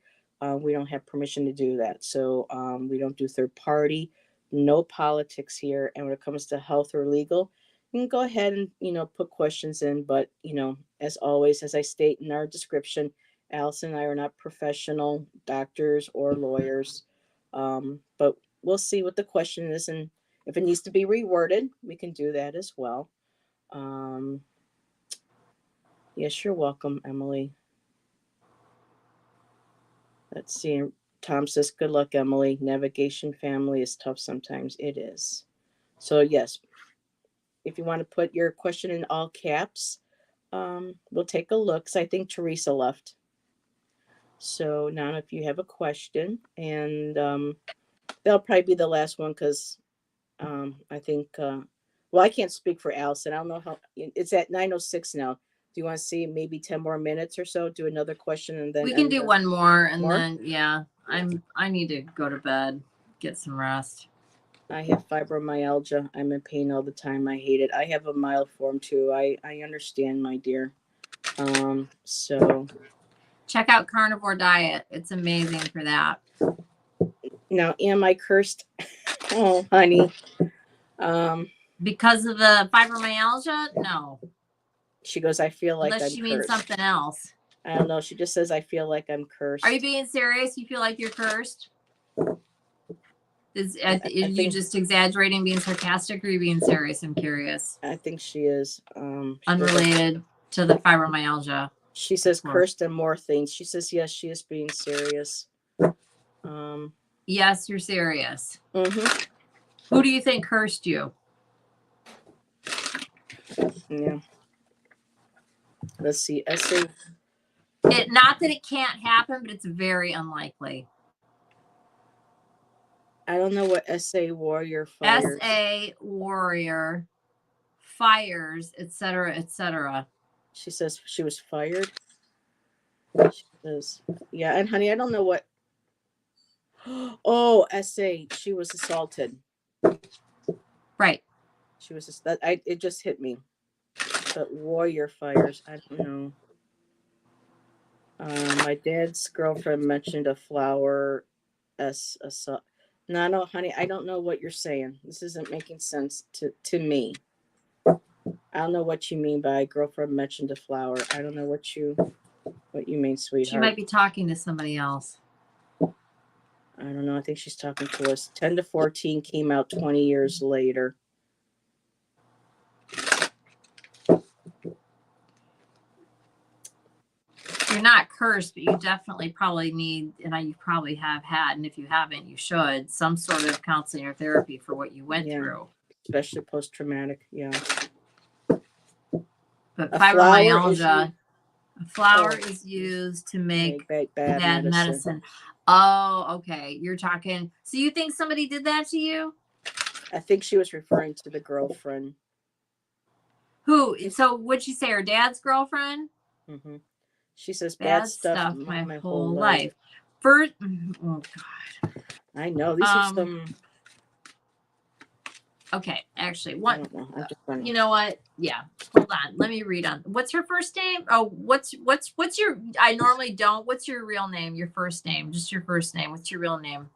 we don't have permission to do that. So we don't do third party, no politics here. And when it comes to health or legal, you can go ahead and put questions in, but as always, as I state in our description, Allyson and I are not professional doctors or lawyers, but we'll see what the question is, and if it needs to be reworded, we can do that as well. Yes, you're welcome, Emily. Let's see. Tom says, good luck, Emily. Navigation family is tough sometimes. It is. So, yes, if you want to put your question in all caps, we'll take a look. So I think Teresa left. So now if you have a question, and that'll probably be the last one because I think, well, I can't speak for Allyson. I don't know how, it's at 9:06 now. Do you want to see maybe 10 more minutes or so? Do another question and then we can do one more and then, yeah, I need to go to bed, get some rest. I have fibromyalgia. I'm in pain all the time. I hate it. I have a mild form too. I understand, my dear. So check out Carnivore Diet. It's amazing for that. Now, am I cursed? Oh, honey. Because of the fibromyalgia? No. She goes, I feel like unless I'm she cursed. means something else. I don't know. She just says, I feel like I'm cursed. Are you being serious? You feel like you're cursed? Is you just exaggerating, being sarcastic, or are you being serious? I'm curious. I think she is. Unrelated to the fibromyalgia. She says cursed and more things. She says, yes, she is being serious. Yes, you're serious. Mm-hmm. Who do you think cursed you? Yeah. Let's see. Not that it can't happen, but it's very unlikely. I don't know what SA Warrior fires. SA Warrior fires, etc., etc. She says she was fired. She says, yeah, and honey, I don't know what. Oh, SA, she was assaulted. Right. She was. It just hit me. But Warrior fires, I don't know. My dad's girlfriend mentioned a flower assault. No, honey, I don't know what you're saying. This isn't making sense to me. I don't know what you mean by girlfriend mentioned a flower. I don't know what you mean, sweetheart. She might be talking to somebody else. I don't know. I think she's talking to us. 10 to 14 came out 20 years later. You're not cursed, but you definitely probably need, and you probably have had, and if you haven't, you should, some sort of counseling or therapy for what you went through. Especially post-traumatic, yeah. But But A flower fibromyalgia, a flower is used to make bad bad medicine. Oh, okay. You're talking. So you think somebody did that to you? I think she was referring to the girlfriend. Who? So what'd she say? Her dad's girlfriend? Mm-hmm. She says bad stuff my whole life. First, oh God. I know these are some. Okay, actually, what? I don't know. I'm just funny. You know what? Yeah, hold on. Let me read on. What's her first name? Oh, what's your? I normally don't. What's your real name? Your first name? Just your first name. What's your real name?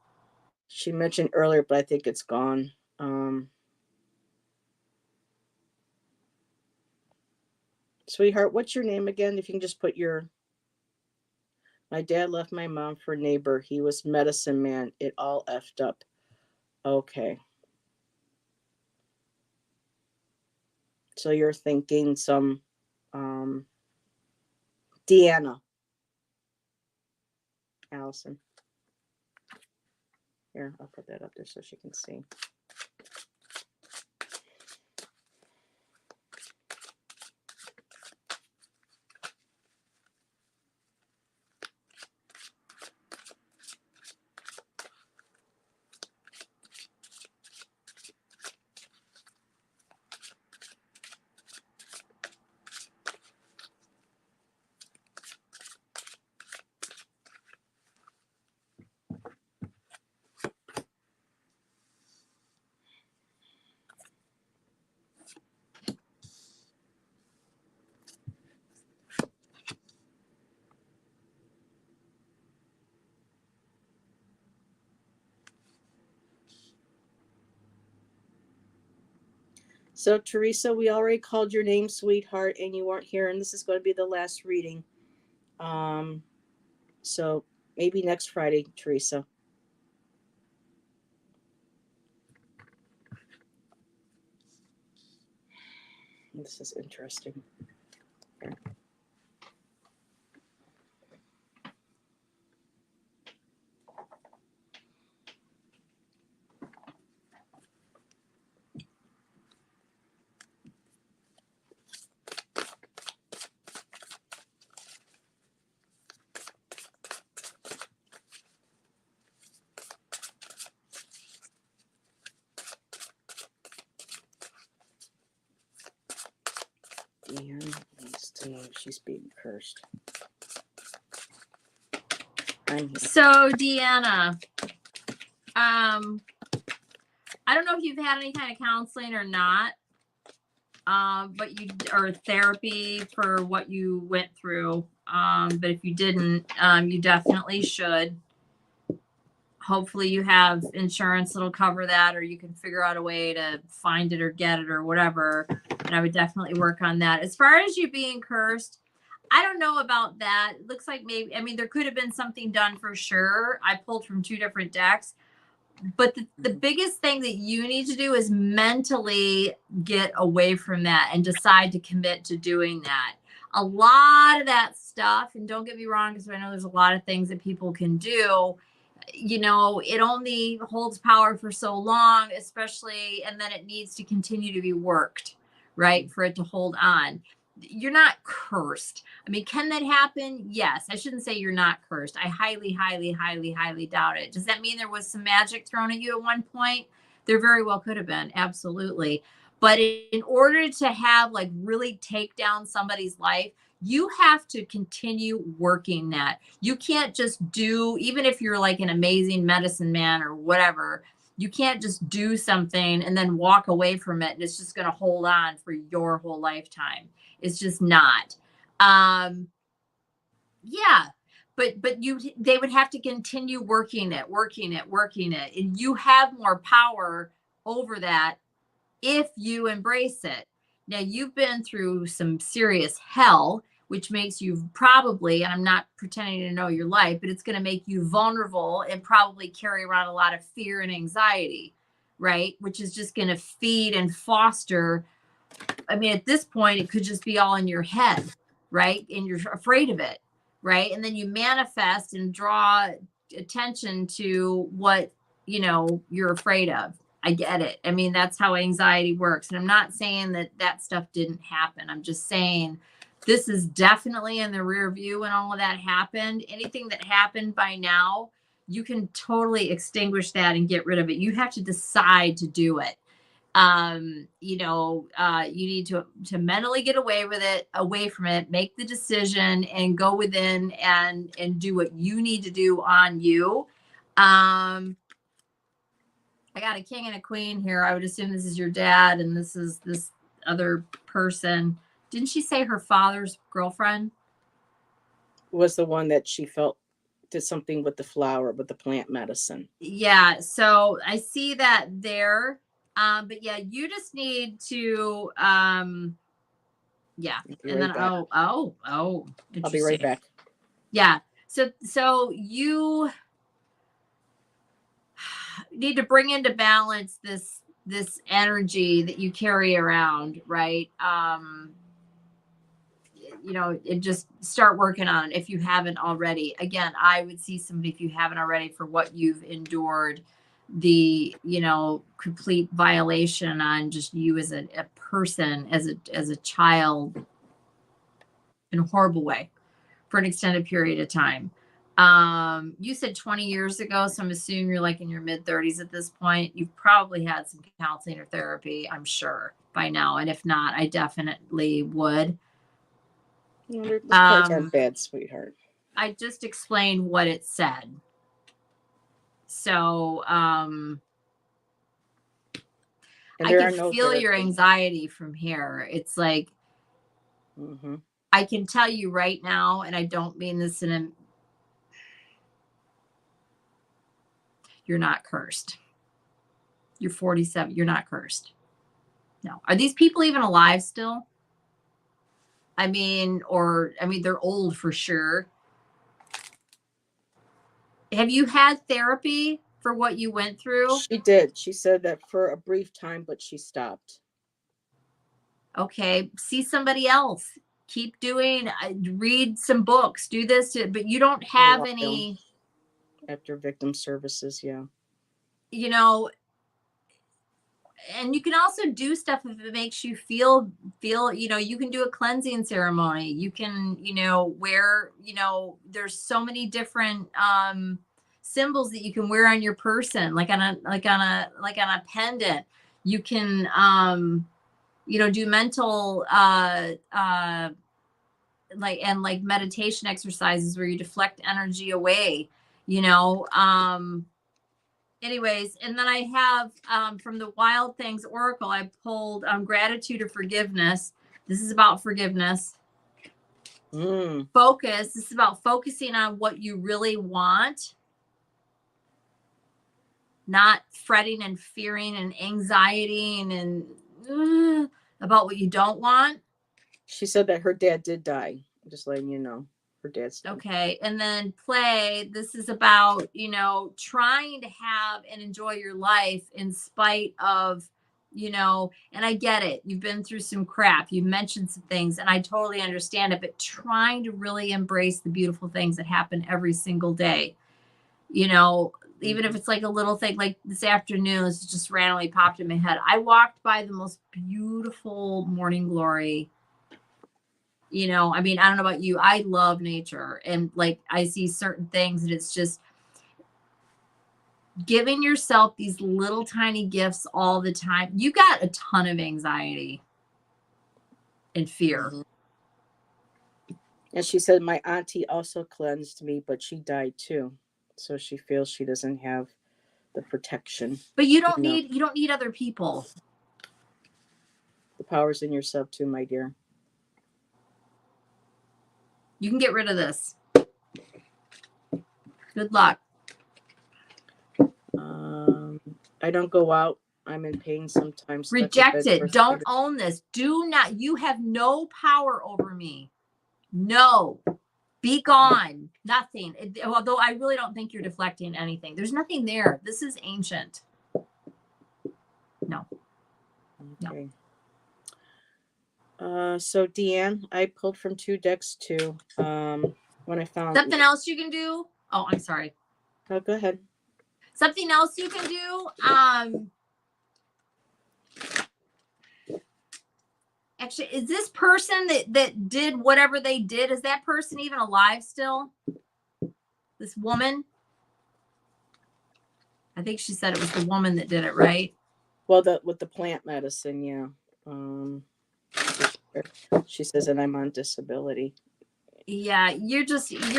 She mentioned earlier, but I think it's gone. Sweetheart, what's your name again? If you can just put your. My dad left my mom for a neighbor. He was medicine man. It all effed up. Okay. So you're thinking some Deanna. Allyson. Here, I'll put that up there so she can see. So, Teresa, we already called your name, sweetheart, and you weren't here, and this is going to be the last reading. So maybe next Friday, Teresa. This is interesting. Here. Deanna needs to know she's being cursed. So, Deanna, I don't know if you've had any kind of counseling or not, but or therapy for what you went through. But if you didn't, you definitely should. Hopefully you have insurance that'll cover that, or you can figure out a way to find it or get it or whatever. And I would definitely work on that. As far as you being cursed, I don't know about that. It looks like maybe, I mean, there could have been something done for sure. I pulled from 2 different decks. But the biggest thing that you need to do is mentally get away from that and decide to commit to doing that. A lot of that stuff, and don't get me wrong, because I know there's a lot of things that people can do, you know, it only holds power for so long, especially, and then it needs to continue to be worked, right, for it to hold on. You're not cursed. I mean, can that happen? Yes. I shouldn't say you're not cursed. I highly, highly, highly, highly doubt it. Does that mean there was some magic thrown at you at one point? There very well could have been. Absolutely. But in order to have, like, really take down somebody's life, you have to continue working that. You can't just do, even if you're like an amazing medicine man or whatever, you can't just do something and then walk away from it and it's just going to hold on for your whole lifetime. It's just not. Yeah, but they would have to continue working it, and you have more power over that if you embrace it. Now, you've been through some serious hell, which makes you probably, and I'm not pretending to know your life, but it's going to make you vulnerable and probably carry around a lot of fear and anxiety, right? Which is just going to feed and foster. I mean, at this point, it could just be all in your head, right? And you're afraid of it, right? And then you manifest and draw attention to what, you know, you're afraid of. I get it. I mean, that's how anxiety works. And I'm not saying that that stuff didn't happen. I'm just saying this is definitely in the rear view when all of that happened. Anything that happened by now, you can totally extinguish that and get rid of it. You have to decide to do it. You need to mentally get away from it, make the decision and go within and do what you need to do on you. I got a king and a queen here. I would assume this is your dad and this is this other person. Didn't she say her father's girlfriend? Was the one that she felt did something with the flower, with the plant medicine. Yeah. So I see that there. But yeah, you just need to, yeah. And then, back. I'll be right back. Yeah. So you need to bring into balance this energy that you carry around, right? And just start working on it if you haven't already. Again, I would see somebody, if you haven't already, for what you've endured, the complete violation on just you as a person, as a child, in a horrible way for an extended period of time. You said 20 years ago, so I'm assuming you're like in your mid 30s at this point. You've probably had some counseling or therapy, I'm sure, by now. And if not, I definitely would. This part's not bad, sweetheart. I just explained what it said. So I can feel your anxiety from here. It's like, I can tell you right now, and I don't mean this you're not cursed. You're 47. You're not cursed. No. Are these people even alive still? I mean, they're old for sure. Have you had therapy for what you went through? She did. She said that for a brief time, but she stopped. Okay. See somebody else. Keep doing, read some books, do this, but you don't have any. After victim services, yeah. And you can also do stuff if it makes you feel, you can do a cleansing ceremony. You can, wear, there's so many different symbols that you can wear on your person, like on a pendant. You can do mental like meditation exercises where you deflect energy away, anyways. And then I have from the Wild Things Oracle, I pulled gratitude or forgiveness. This is about forgiveness. Focus. This is about focusing on what you really want, not fretting and fearing and anxiety and about what you don't want. She said that her dad did die. I'm just letting you know. Her dad's dead. Okay. And then play. This is about, trying to have and enjoy your life in spite of, and I get it. You've been through some crap. You mentioned some things and I totally understand it, but trying to really embrace the beautiful things that happen every single day, even if it's like a little thing, like this afternoon, this just randomly popped in my head. I walked by the most beautiful morning glory. I don't know about you. I love nature and like I see certain things and it's just giving yourself these little tiny gifts all the time. You got a ton of anxiety and fear. And she said, my auntie also cleansed me, but she died too. So she feels she doesn't have the protection. But you don't need other people. The power's in yourself too, my dear. You can get rid of this. Good luck. I don't go out. I'm in pain sometimes. Reject it. Don't own this. Do not. You have no power over me. No. Be gone. Nothing. Although I really don't think you're deflecting anything. There's nothing there. This is ancient. No. Okay. So Deanne, I pulled from 2 decks too. When I found something else you can do. Oh, I'm sorry. Oh, go ahead. Something else you can do. Actually, is this person that did whatever they did, is that person even alive still? This woman? I think she said it was the woman that did it, right? Well, with the plant medicine, yeah. She says, and I'm on disability. Yeah, your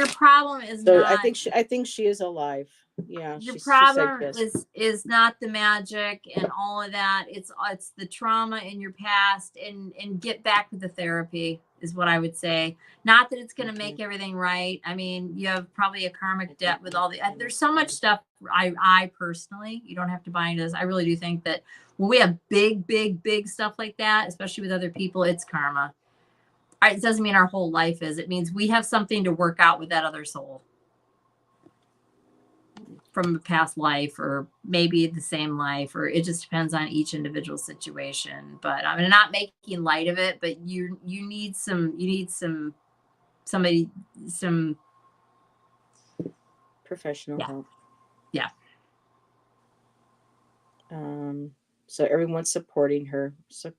problem is So not. I think she is alive. Yeah, Your she said problem yes. is not the magic and all of that. It's the trauma in your past, and get back to the therapy is what I would say. Not that it's going to make everything right. I mean, you have probably a karmic debt with all the. There's so much stuff. I personally, you don't have to buy into this. I really do think that when we have big stuff like that, especially with other people, it's karma. It doesn't mean our whole life is. It means we have something to work out with that other soul from a past life, or maybe the same life, or it just depends on each individual situation. But I'm not making light of it, but you need somebody, some Professional yeah, help. yeah. So everyone's supporting her. So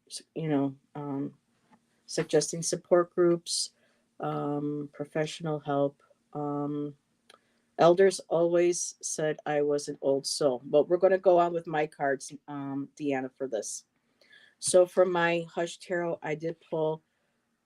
suggesting support groups, professional help. Elders always said I was an old soul. But we're going to go on with my cards, Deanna, for this. So for my Hush Tarot, I did pull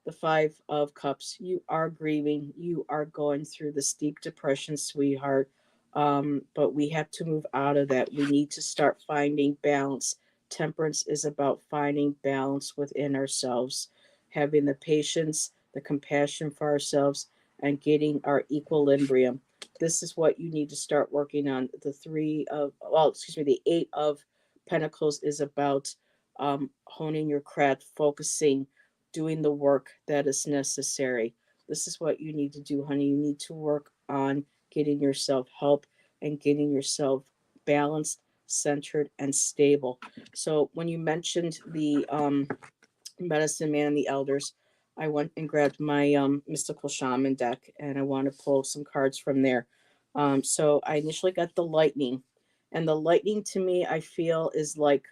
the Five of Cups. You are grieving. You are going through this deep depression, sweetheart. But we have to move out of that. We need to start finding balance. Temperance is about finding balance within ourselves, having the patience, the compassion for ourselves, and getting our equilibrium. This is what you need to start working on. The Eight of Pentacles is about honing your craft, focusing, doing the work that is necessary. This is what you need to do, honey. You need to work on getting yourself help and getting yourself balanced, centered, and stable. So when you mentioned the medicine man and the elders, I went and grabbed my mystical shaman deck, and I want to pull some cards from there. So I initially got the lightning, and the lightning to me, I feel, is like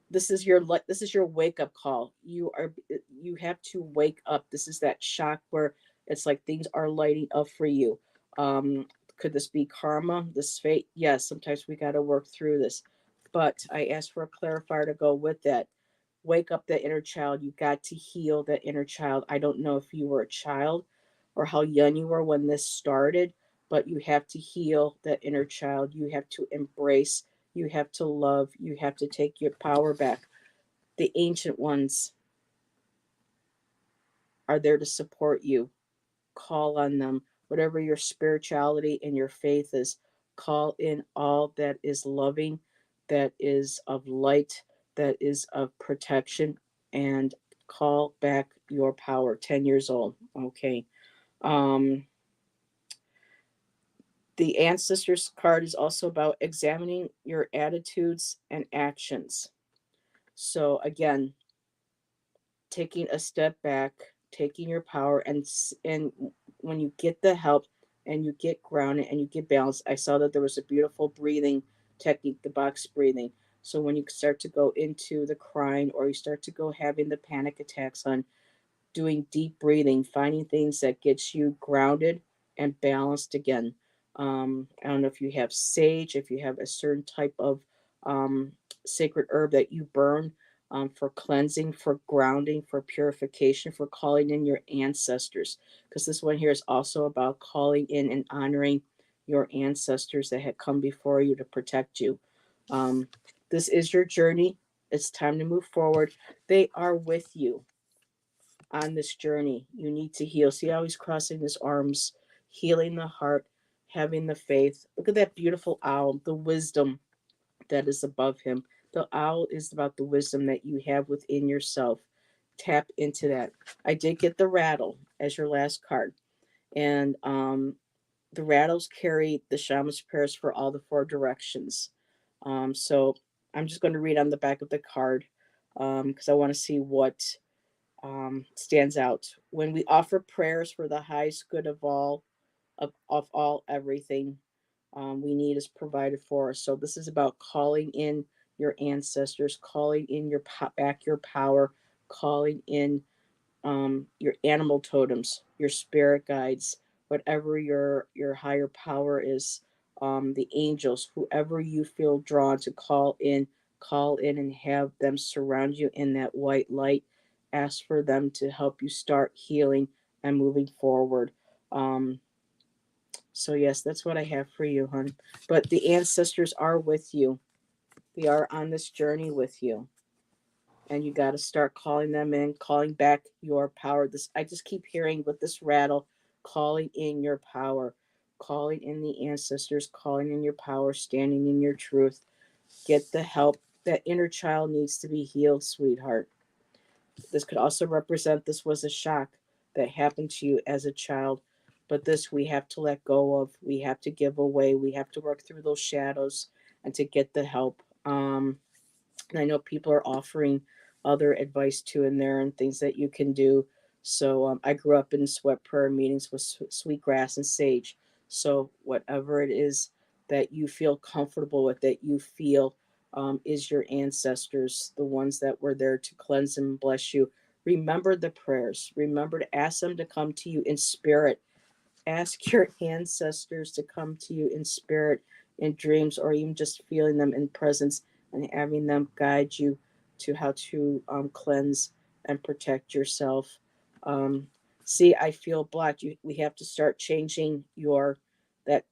this is your wake up call. You have to wake up. This is that shock where it's like things are lighting up for you. um could this be karma, this fate? Yes, sometimes we got to work through this, but I asked for a clarifier to go with that. Wake up that inner child. You got to heal that inner child. I don't know if you were a child or how young you were when this started, but you have to heal that inner child. You have to embrace, you have to love, you have to take your power back. The ancient ones are there to support you. Call on them. Whatever your spirituality and your faith is, call in all that is loving, that is of light, that is of protection, and call back your power. 10 years old. Okay. Um, the ancestors card is also about examining your attitudes and actions. So again, taking a step back, taking your power, and when you get the help and you get grounded and you get balanced. I saw that there was a beautiful breathing technique, the box breathing. So when you start to go into the crying, or you start to go having the panic attacks, on doing deep breathing, finding things that gets you grounded and balanced again. I don't know if you have sage, if you have a certain type of um, sacred herb that you burn, for cleansing, for grounding, for purification, for calling in your ancestors. Because this one here is also about calling in and honoring your ancestors that had come before you to protect you. Um, this is your journey. It's time to move forward. They are with you on this journey. You need to heal. See how he's crossing his arms, healing the heart, having the faith. Look at that beautiful owl, the wisdom that is above him. The owl is about the wisdom that you have within yourself. Tap into that. I did get the rattle as your last card. And the rattles carry the shaman's prayers for all the four directions. So I'm just going to read on the back of the card, because I want to see what stands out. When we offer prayers for the highest good of all everything we need is provided for us. So this is about calling in your ancestors, calling in back your power, calling in your animal totems, your spirit guides, whatever your higher power is, the angels, whoever you feel drawn to call in and have them surround you in that white light. Ask for them to help you start healing and moving forward. Um, so yes, that's what I have for you, hon. But the ancestors are with you. They are on this journey with you, and you got to start calling them in, calling back your power. This I just keep hearing with this rattle, calling in your power, calling in the ancestors, calling in your power, standing in your truth. Get the help. That inner child needs to be healed, sweetheart. This could also represent this was a shock that happened to you as a child, but this we have to let go of. We have to give away. We have to work through those shadows and to get the help. And I know people are offering other advice too in there and things that you can do. So I grew up in sweat prayer meetings with sweetgrass and sage. So whatever it is that you feel comfortable with, that you feel is your ancestors, the ones that were there to cleanse and bless you. Remember the prayers. Remember to ask them to come to you in spirit. Ask your ancestors to come to you in spirit, in dreams, or even just feeling them in presence and having them guide you to how to cleanse and protect yourself. Um, See, I feel blocked. We have to start changing your that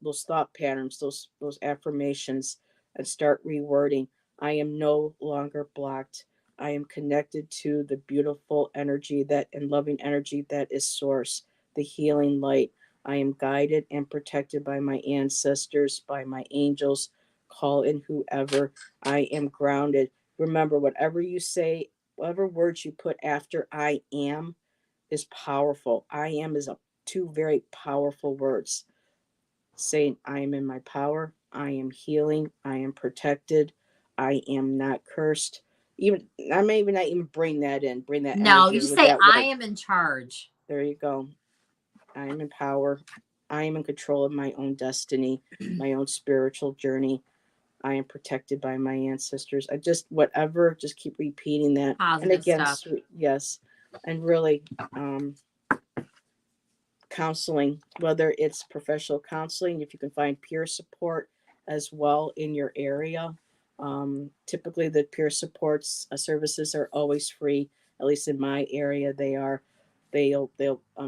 those thought patterns, those affirmations, and start rewording. I am no longer blocked. I am connected to the beautiful energy that and loving energy that is source, the healing light. I am guided and protected by my ancestors, by my angels. Call in whoever. I am grounded. Remember, whatever you say, whatever words you put after I am is powerful. I am is two very powerful words. Saying I am in my power, I am healing, I am protected, I am not cursed. Even I may even not even bring that in, bring that No, energy you just with say, that I word. am in charge. There you go. I am in power. I am in control of my own destiny, my own spiritual journey. I am protected by my ancestors. I just, whatever, just keep repeating that. And Positive again, stuff. yes. And really, counseling, whether it's professional counseling, if you can find peer support as well in your area. Typically, the peer supports services are always free. At least in my area, they are. They'll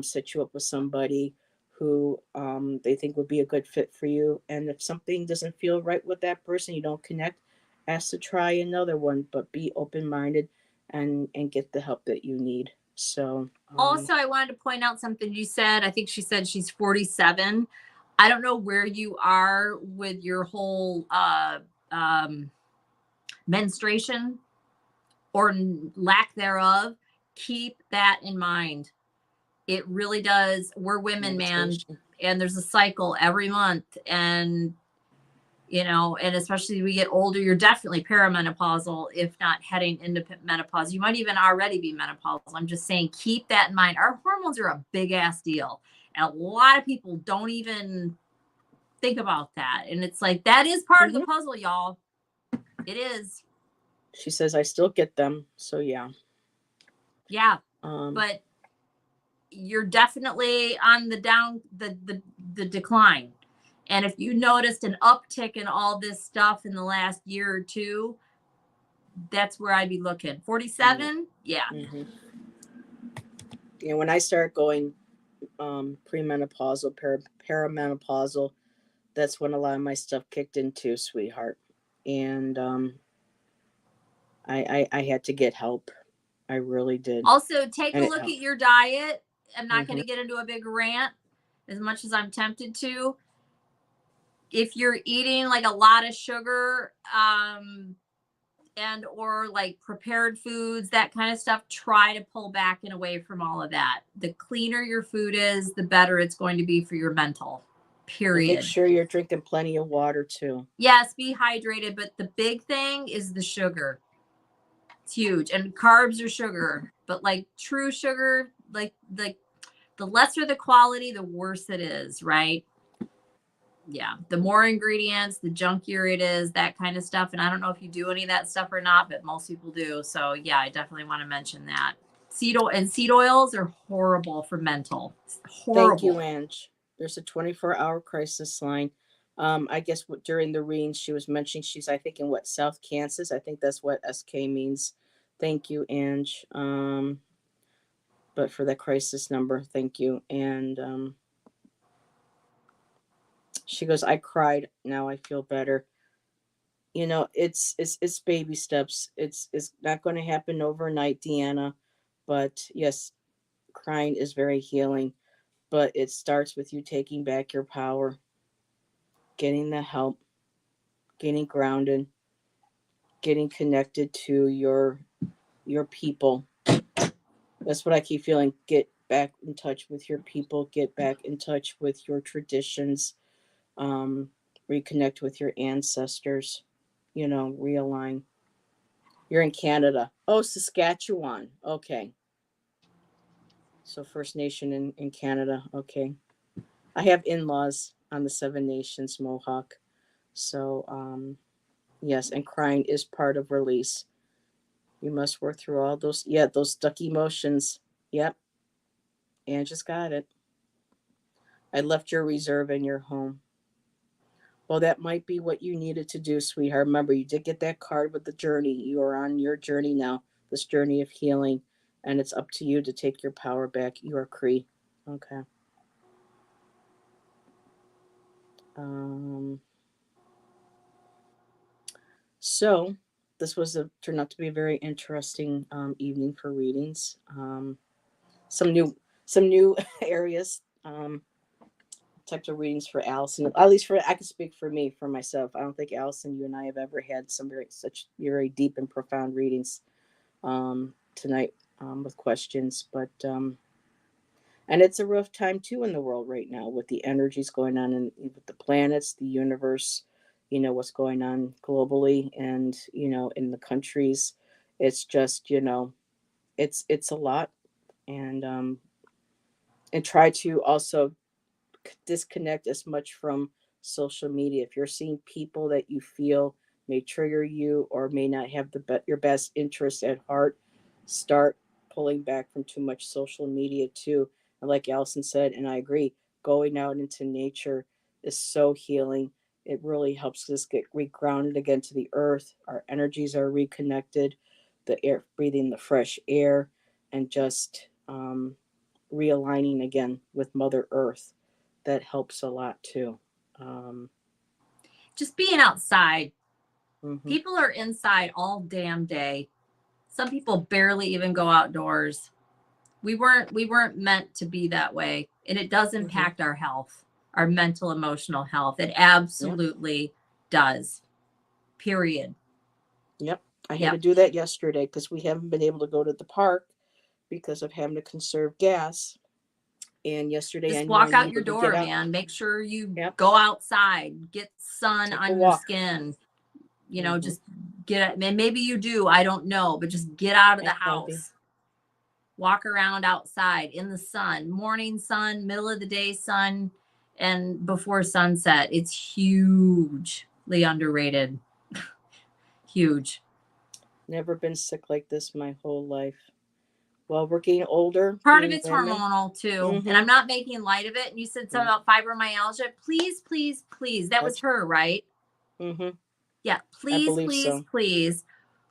set you up with somebody who they think would be a good fit for you. And if something doesn't feel right with that person, you don't connect, ask to try another one. But be open minded and get the help that you need. So Also, I wanted to point out something you said. I think she said she's 47. I don't know where you are with your whole menstruation or lack thereof. Keep that in mind. It really does. We're women, man, meditation. and there's a cycle every month. And, you know, and especially as we get older, you're definitely perimenopausal, if not heading into menopause. You might even already be menopausal. I'm just saying, keep that in mind. Our hormones are a big ass deal. And a lot of people don't even think about that. And it's like, that is part of the puzzle, y'all. It is. She says, I still get them. So, yeah. Yeah. But you're definitely on the the decline. And if you noticed an uptick in all this stuff in the last year or two, that's where I'd be looking. 47? Yeah. Mm-hmm. Yeah, when I start going premenopausal, perimenopausal, that's when a lot of my stuff kicked into, sweetheart. And I had to get help. I really did. Also, take And a it look helped. at your diet. I'm not going to get into a big rant as much as I'm tempted to. If you're eating like a lot of sugar, and or like prepared foods, that kind of stuff, try to pull back and away from all of that. The cleaner your food is, the better it's going to be for your mental. Period. And make sure you're drinking plenty of water too. Yes, be hydrated, but the big thing is the sugar. It's huge. And carbs are sugar, but like true sugar, like the lesser the quality, the worse it is, right? Yeah, the more ingredients, the junkier it is, that kind of stuff. And I don't know if you do any of that stuff or not, but most people do. So yeah, I definitely want to mention that. Seed oils are horrible for mental. Thank you, Horrible. Ange. There's a 24-hour crisis line. I guess during the reading, she was mentioning she's, I think, in what, South Kansas? I think that's what SK means. Thank you, Ange. But for the crisis number, thank you. And she goes, I cried. Now I feel better. You know, it's baby steps. It's not going to happen overnight, Deanna. But yes, crying is very healing. But it starts with you taking back your power, getting the help, getting grounded, getting connected to your people. That's what I keep feeling. Get back in touch with your people. Get back in touch with your traditions. Um, reconnect with your ancestors. You know, realign. You're in Canada. Oh, Saskatchewan. Okay. So First Nation in Canada. Okay. I have in-laws on the Seven Nations Mohawk. So yes, and crying is part of release. You must work through all those, yeah, those stuck emotions. Yep. And just got it. I left your reserve in your home. Well, that might be what you needed to do, sweetheart. Remember, you did get that card with the journey. You are on your journey now, this journey of healing. And it's up to you to take your power back. You are Cree. Okay. Um, so this was turned out to be a very interesting evening for readings. Some new areas. Types of readings for Allyson. At least for I can speak for me, for myself. I don't think Allyson, you and I have ever had such very deep and profound readings tonight with questions. But and it's a rough time too in the world right now with the energies going on and with the planets, the universe. You know what's going on globally, and you know in the countries. It's just it's a lot, and try to also disconnect as much from social media. If you're seeing people that you feel may trigger you or may not have your best interests at heart, start pulling back from too much social media too. And like Allyson said, and I agree, going out into nature is so healing. It really helps us get regrounded again to the earth. Our energies are reconnected, the air, breathing the fresh air, and just realigning again with Mother Earth. That helps a lot too. Um, Just being outside. mhm, People are inside all damn day. Some people barely even go outdoors. We weren't meant to be that way, and it does mhm, impact our health, our mental emotional health. It yep, absolutely does. Period. yep. I had to Yep. do that yesterday because we haven't been able to go to the park because of having to conserve gas. And yesterday I Just knew I walk out your needed to get door, out. man. Make sure you Yep, go outside, get sun take a on your walk. skin. Hmm. Just get it. And maybe you do, I don't know, but just get out of the I happy. house. Walk around outside in the sun, morning sun, middle of the day sun, and before sunset. It's hugely underrated. Huge. Never been sick like this my whole life. Well, we're getting older, Part of being it's women. hormonal too. And Mm-hmm. I'm not making light of it. And you said something about fibromyalgia. Please, please, please. That was That's her, right? mm-hmm. Yeah. I Please, believe please, so. please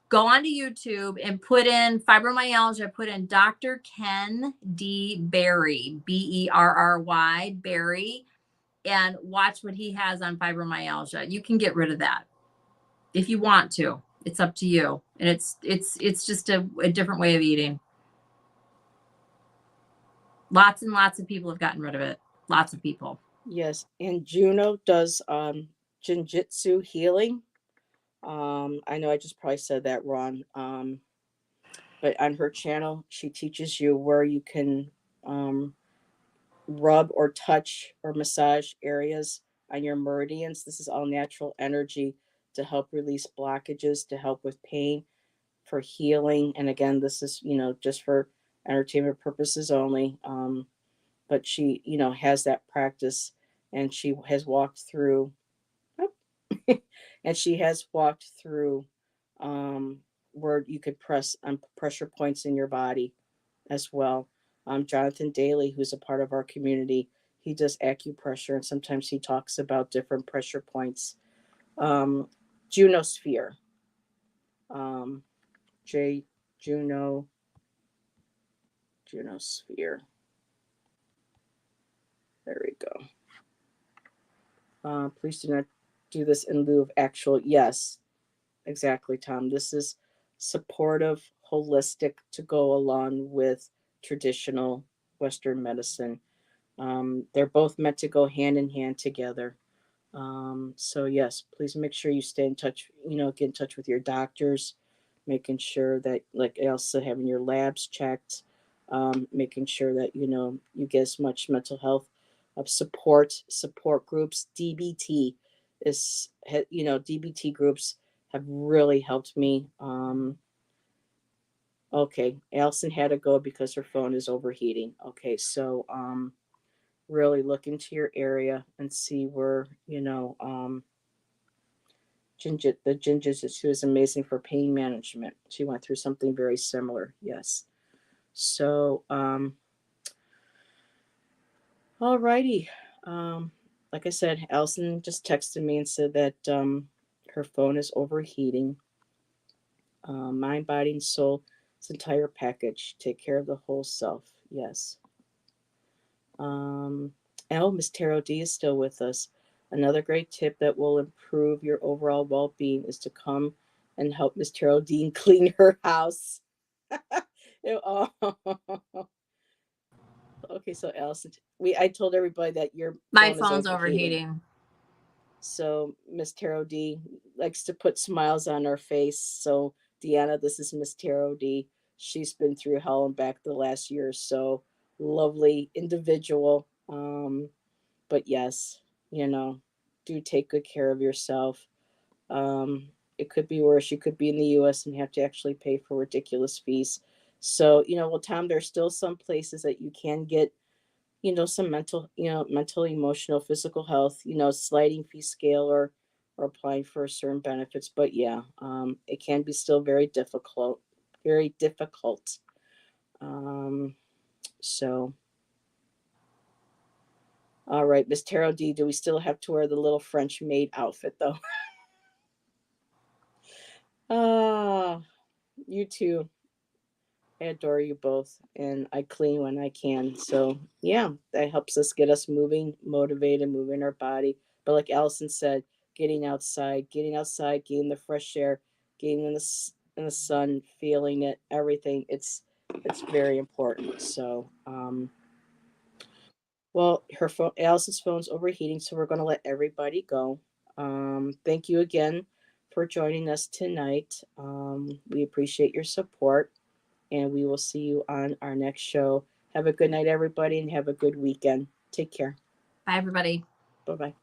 go onto YouTube and put in fibromyalgia, put in Dr. Ken D. Berry, Berry, Berry, and watch what he has on fibromyalgia. You can get rid of that if you want to. It's up to you. And it's just a different way of eating. Lots and lots of people have gotten rid of it. Lots of people. Yes, and Juno does jinjitsu healing. I know I just probably said that wrong. But on her channel, she teaches you where you can um, rub or touch or massage areas on your meridians. This is all natural energy to help release blockages, to help with pain, for healing. And again, this is just for entertainment purposes only. But she has that practice, and she has walked through, and she has walked through where you could press on pressure points in your body as well. Jonathan Daly, who's a part of our community, he does acupressure, and sometimes he talks about different pressure points. Um, Junosphere, um, J Juno Junosphere. There we go. Please do not do this in lieu of actual. Yes, exactly, Tom. This is supportive, holistic to go along with traditional Western medicine. They're both meant to go hand in hand together. So yes, please make sure you stay in touch, get in touch with your doctors, making sure that, like Elsa, having your labs checked, making sure that, you get as much mental health of support groups. DBT DBT groups have really helped me. Okay. Allyson had to go because her phone is overheating. Okay. So, really look into your area and see where, the Jinjitsu is amazing for pain management. She went through something very similar. Yes. So, all righty. Like I said, Allyson just texted me and said that her phone is overheating. Mind, body, and soul, its entire package. Take care of the whole self. Yes. Miss Tarot D is still with us. Another great tip that will improve your overall well-being is to come and help Miss Tarot D clean her house. Oh. Okay, so Allyson, I told everybody that your My phone phone's is overheating. overheating. So Miss Tarot D likes to put smiles on her face. So Deanna, this is Miss Tarot D. She's been through hell and back the last year or so. Lovely individual. But yes, do take good care of yourself. It could be worse. You could be in the US and have to actually pay for ridiculous fees. So, well, Tom, there's still some places that you can get, some mental, emotional, physical health, sliding fee scale, or applying for certain benefits. But yeah, it can be still very difficult, very difficult. So, all right, Miss Tarot D, do we still have to wear the little French maid outfit though? Ah, you too. I adore you both, and I clean when I can. So yeah, that helps us get us moving, motivated, moving our body. But like Allyson said, getting outside, getting the fresh air, getting in the sun, feeling it, everything. It's very important. So well, Allison's phone's overheating, so we're going to let everybody go. Thank you again for joining us tonight. We appreciate your support, and we will see you on our next show. Have a good night, everybody, and have a good weekend. Take care. Bye, everybody. Bye bye.